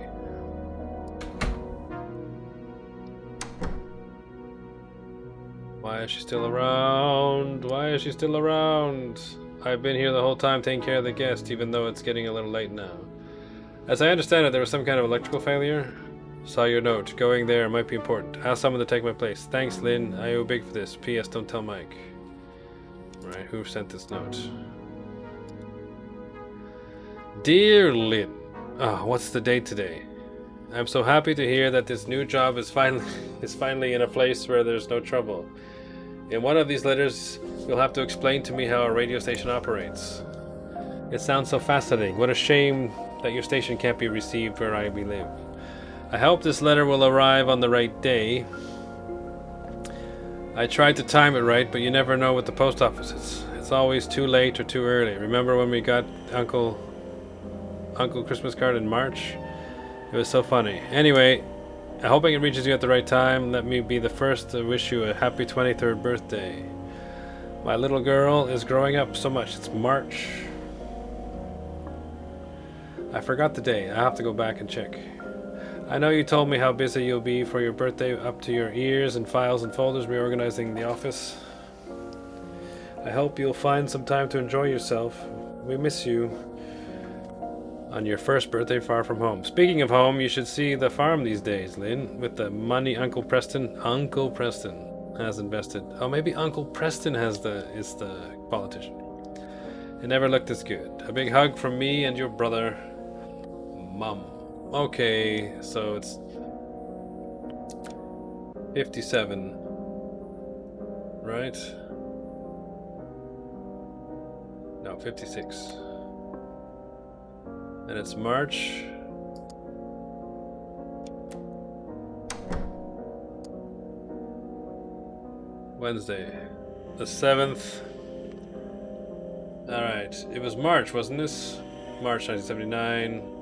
Why is she still around? Why is she still around? I've been here the whole time taking care of the guest, even though it's getting a little late now. As I understand it, there was some kind of electrical failure. Saw your note. Going there might be important. Ask someone to take my place. Thanks, Lynn. I owe big for this. P.S. Don't tell Mike. Right, who sent this note? Dear Lynn. Oh, what's the date today? I'm so happy to hear that this new job is finally in a place where there's no trouble. In one of these letters, you'll have to explain to me how a radio station operates. It sounds so fascinating. What a shame that your station can't be received where I live. I hope this letter will arrive on the right day. I tried to time it right, but you never know with the post office. It's always too late or too early. Remember when we got Uncle Christmas card in March? It was so funny. Anyway, I hope it reaches you at the right time. Let me be the first to wish you a happy 23rd birthday. My little girl is growing up so much. It's March. I forgot the day. I have to go back and check. I know you told me how busy you'll be for your birthday, up to your ears in files and folders, reorganizing the office. I hope you'll find some time to enjoy yourself. We miss you on your first birthday far from home. Speaking of home, you should see the farm these days, Lynn, with the money Uncle Preston has invested. Oh, maybe Uncle Preston is the politician. It never looked this good. A big hug from me and your brother, Mum. Okay, so it's 57, right? No, 56. And it's March. Wednesday, the 7th. Alright, it was March, wasn't this? March 1979.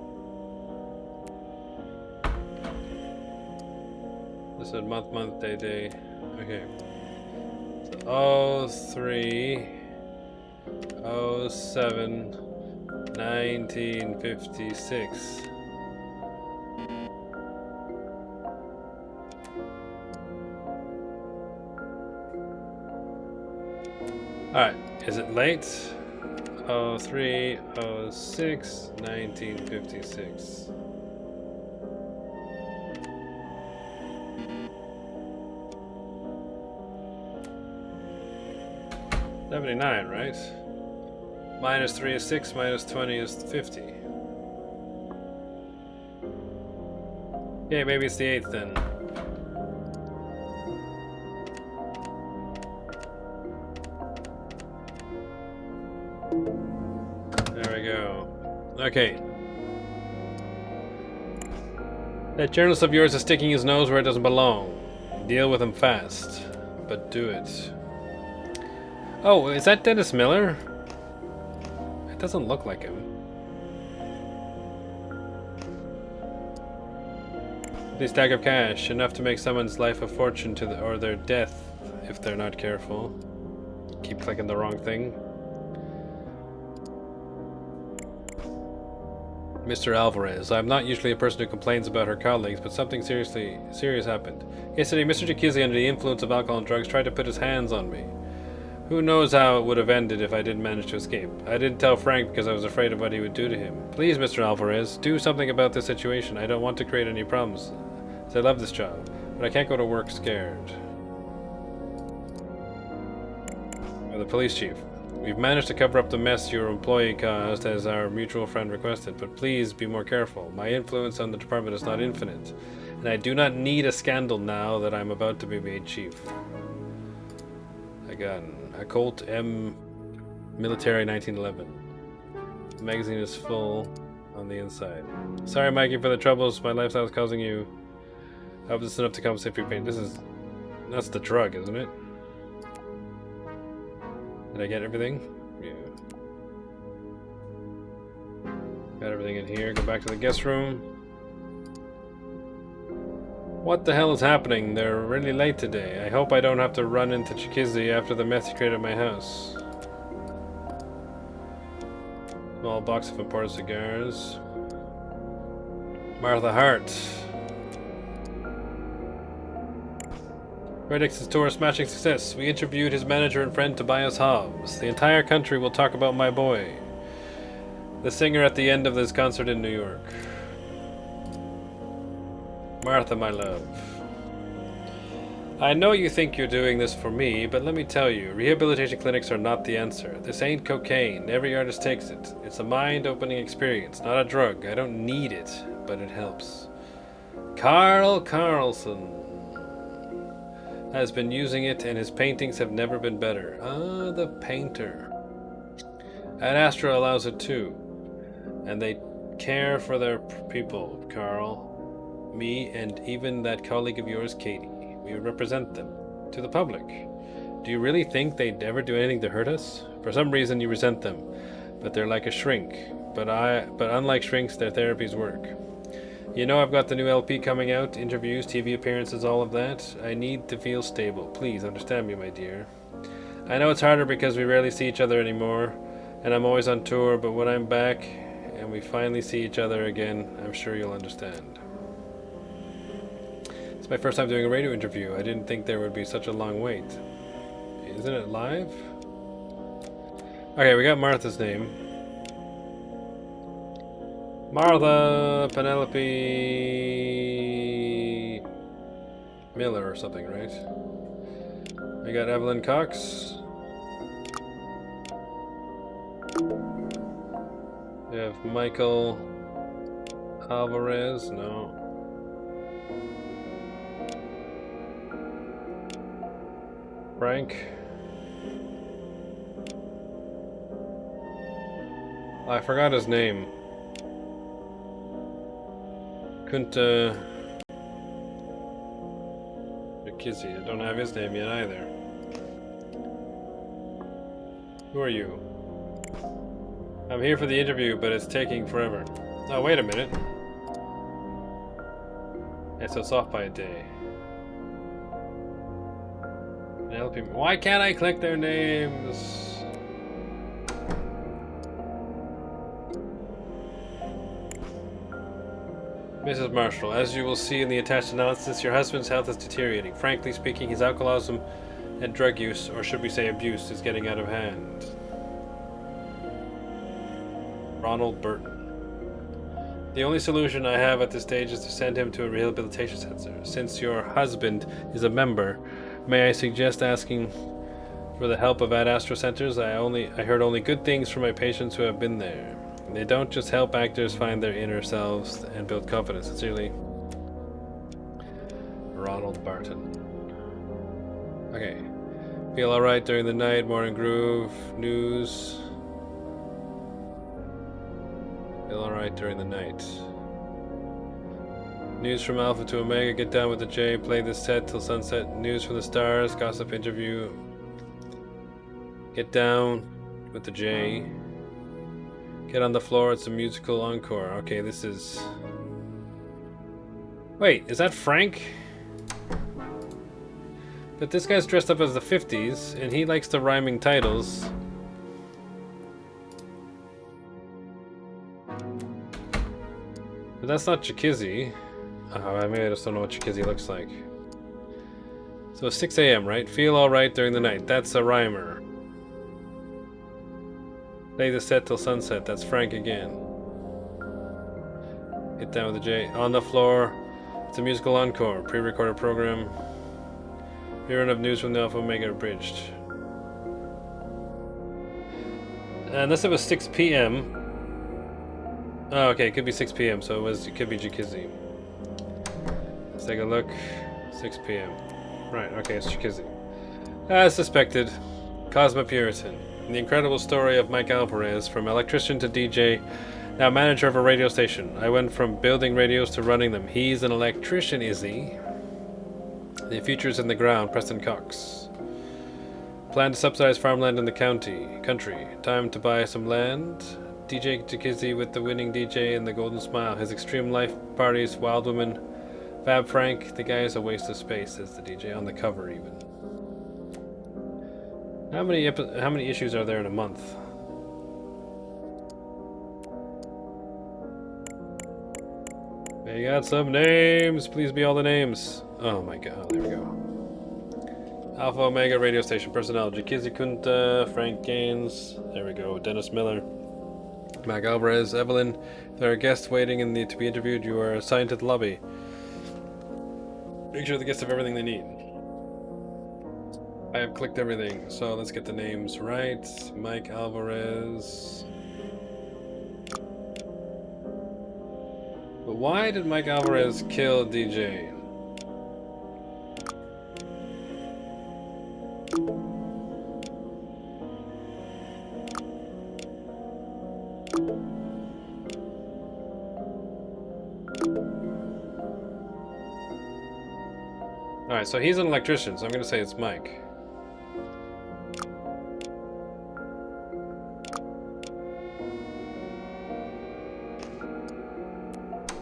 This is month, day. Okay. So 03, 07, 1956. Alright, is it late? 03, 06, 1956. 79, right? Minus 3 is 6, minus 20 is 50. Yeah, maybe it's the 8th then. There we go. Okay. That journalist of yours is sticking his nose where it doesn't belong. Deal with him fast, but do it. Oh, is that Dennis Miller? It doesn't look like him. This stack of cash, enough to make someone's life a fortune or their death if they're not careful. Keep clicking the wrong thing. Mr. Alvarez, I'm not usually a person who complains about her colleagues, but something serious happened. Yesterday, Mr. Chikizzi, under the influence of alcohol and drugs, tried to put his hands on me. Who knows how it would have ended if I didn't manage to escape. I didn't tell Frank because I was afraid of what he would do to him. Please, Mr. Alvarez, do something about this situation. I don't want to create any problems. I love this job, but I can't go to work scared. The police chief. We've managed to cover up the mess your employee caused as our mutual friend requested, but please be more careful. My influence on the department is not infinite, and I do not need a scandal now that I'm about to be made chief. Again. A Colt M Military 1911. The magazine is full on the inside. Sorry, Mikey, for the troubles my lifestyle is causing you. I hope this is enough to compensate for your pain. That's the drug, isn't it? Did I get everything? Yeah. Got everything in here. Go back to the guest room. What the hell is happening? They're really late today. I hope I don't have to run into Chikizzi after the mess he created at my house. Small box of imported cigars. Martha Hart. Redix's tour smashing success. We interviewed his manager and friend Tobias Hobbs. The entire country will talk about my boy. The singer at the end of this concert in New York. Martha, my love. I know you think you're doing this for me, but let me tell you, rehabilitation clinics are not the answer. This ain't cocaine. Every artist takes it. It's a mind-opening experience, not a drug. I don't need it, but it helps. Carl Carlson has been using it, and his paintings have never been better. Ah, the painter. Ad Astra allows it too. And they care for their people, Carl. Me and even that colleague of yours, Kady. We represent them. To the public. Do you really think they'd ever do anything to hurt us? For some reason you resent them. But they're like a shrink. But unlike shrinks, their therapies work. You know I've got the new LP coming out, interviews, TV appearances, all of that. I need to feel stable. Please understand me, my dear. I know it's harder because we rarely see each other anymore, and I'm always on tour, but when I'm back and we finally see each other again, I'm sure you'll understand. It's my first time doing a radio interview. I didn't think there would be such a long wait. Isn't it live? Okay, we got Martha's name. Martha Penelope Miller or something, right? We got Evelyn Cox. We have Michael Alvarez. No. Frank. I forgot his name. Kunta Kizzy. I don't have his name yet either. Who are you? I'm here for the interview, but it's taking forever. Oh, wait a minute. Yeah, so it's off by a day. Why can't I click their names? Mrs. Marshall, as you will see in the attached analysis, your husband's health is deteriorating. Frankly speaking, his alcoholism and drug use, or should we say abuse, is getting out of hand. Ronald Burton. The only solution I have at this stage is to send him to a rehabilitation center. Since your husband is a member, may I suggest asking for the help of Ad Astra centers? I heard only good things from my patients who have been there. They don't just help actors find their inner selves and build confidence. Sincerely, Ronald Barton. Okay. Feel alright during the night, morning groove, news. Feel alright during the night. News from Alpha to Omega, get down with the J, play this set till sunset. News from the stars, gossip interview. Get down with the J. Get on the floor, it's a musical encore. Okay, this is... Wait, is that Frank? But this guy's dressed up as the 50s, and he likes the rhyming titles. But that's not Chikizzy. Maybe I just don't know what Chikizzy looks like. So 6 a.m., right? Feel alright during the night. That's a rhymer. Play the set till sunset. That's Frank again. Get down with the J. On the floor. It's a musical encore. Pre-recorded program. Rerun of news from the Alpha Omega abridged. Unless it was 6 p.m. Oh, okay. It could be 6 p.m. So it could be Chikizzy. Let's take a look. 6 p.m. Right. Okay, it's Chikizzy. As suspected, Cosmopuritan. The incredible story of Mike Alvarez, from electrician to DJ, now manager of a radio station. I went from building radios to running them. He's an electrician, is he? The future's in the ground, Preston Cox. Plan to subsidize farmland in the country. Time to buy some land. DJ Chikizzy with the winning DJ and the golden smile. His extreme life parties, wild women. Fab Frank, the guy is a waste of space, says the DJ, on the cover even. How many issues are there in a month? They got some names. Please be all the names. Oh my god, there we go. Alpha Omega radio station personnel. Chikizzy Kunta, Frank Gaines. There we go. Dennis Miller. Mac Alvarez, Evelyn. If there are guests waiting to be interviewed, you are assigned to the lobby. Make sure the guests have everything they need. I have clicked everything, so let's get the names right. Mike Alvarez. But why did Mike Alvarez kill DJ? Alright, so he's an electrician, so I'm gonna say it's Mike.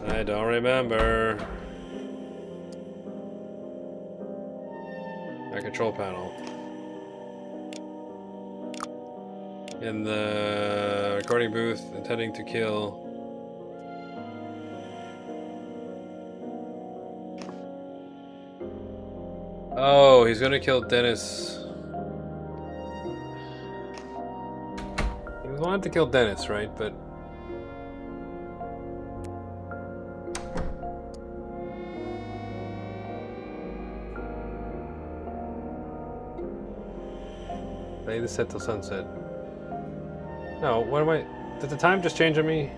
I don't remember. My control panel. In the recording booth, intending to kill. Oh, he's gonna kill Dennis. He wanted to kill Dennis, right? But lay the set till sunset. No, what am I? Did the time just change on me?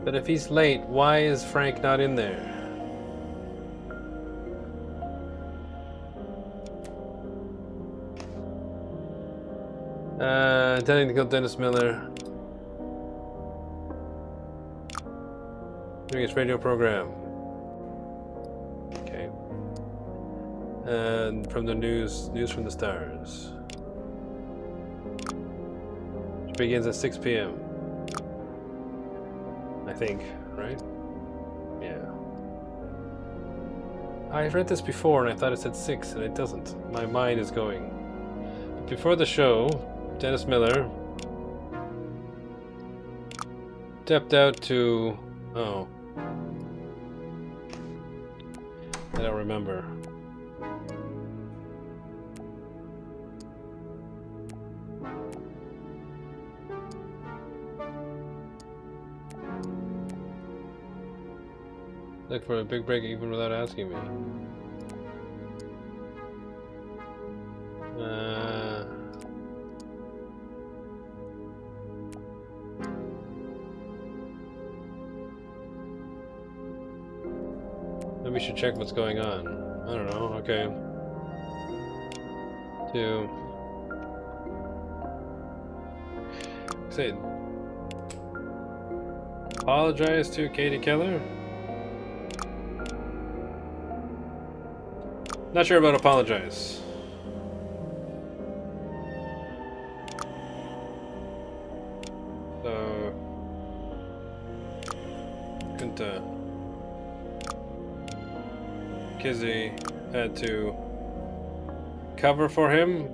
But if he's late, why is Frank not in there? Intending to kill Dennis Miller. Doing his radio program. Okay. And from the news from the stars. Which begins at 6 p.m. I think, right? Yeah. I read this before and I thought it said 6 and it doesn't. My mind is going. But before the show, Dennis Miller stepped out to... Oh. I don't remember. Look for a big break even without asking me. Maybe we should check what's going on. I don't know. Okay. 2. Say, apologize to Kady Keller. Not sure about apologize. So, Kunta Kizzy had to cover for him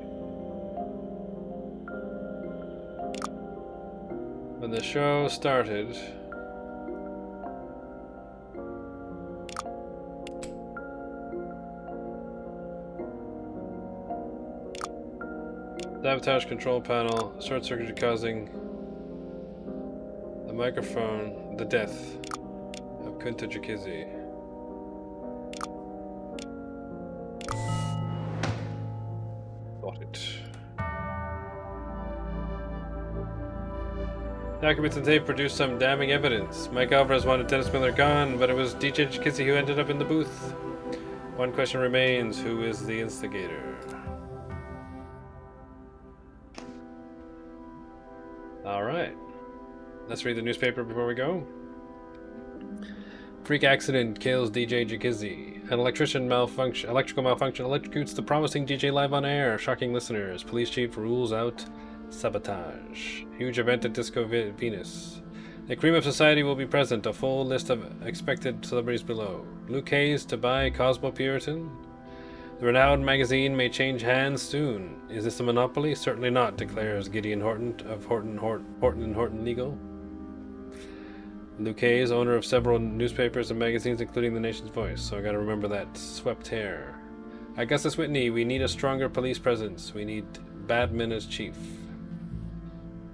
when the show started. Sabotage control panel, short circuit causing the microphone, the death of Kunta Jakizi. Got it. Documents and tape produced some damning evidence. Mike Alvarez wanted Dennis Miller gone, but it was DJ Jakizi who ended up in the booth. One question remains: who is the instigator? Alright, let's read the newspaper before we go. Freak accident kills DJ Jakizi. An electrical malfunction electrocutes the promising DJ live on air. Shocking listeners. Police chief rules out sabotage. Huge event at Disco Venus. The cream of society will be present. A full list of expected celebrities below. Luke Hayes to buy Cosmo Puritan. The renowned magazine may change hands soon. Is this a monopoly? Certainly not, declares Gideon Horton of Horton and Horton Legal. Luke Hayes, owner of several newspapers and magazines, including The Nation's Voice. So I gotta remember that. Swept hair. Augustus Whitney, we need a stronger police presence. We need Badman as chief.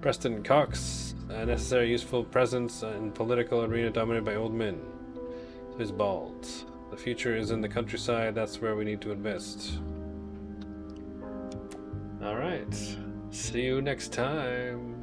Preston Cox, a necessary useful presence in political arena dominated by old men. So he's bald. The future is in the countryside, that's where we need to invest. Alright. See you next time.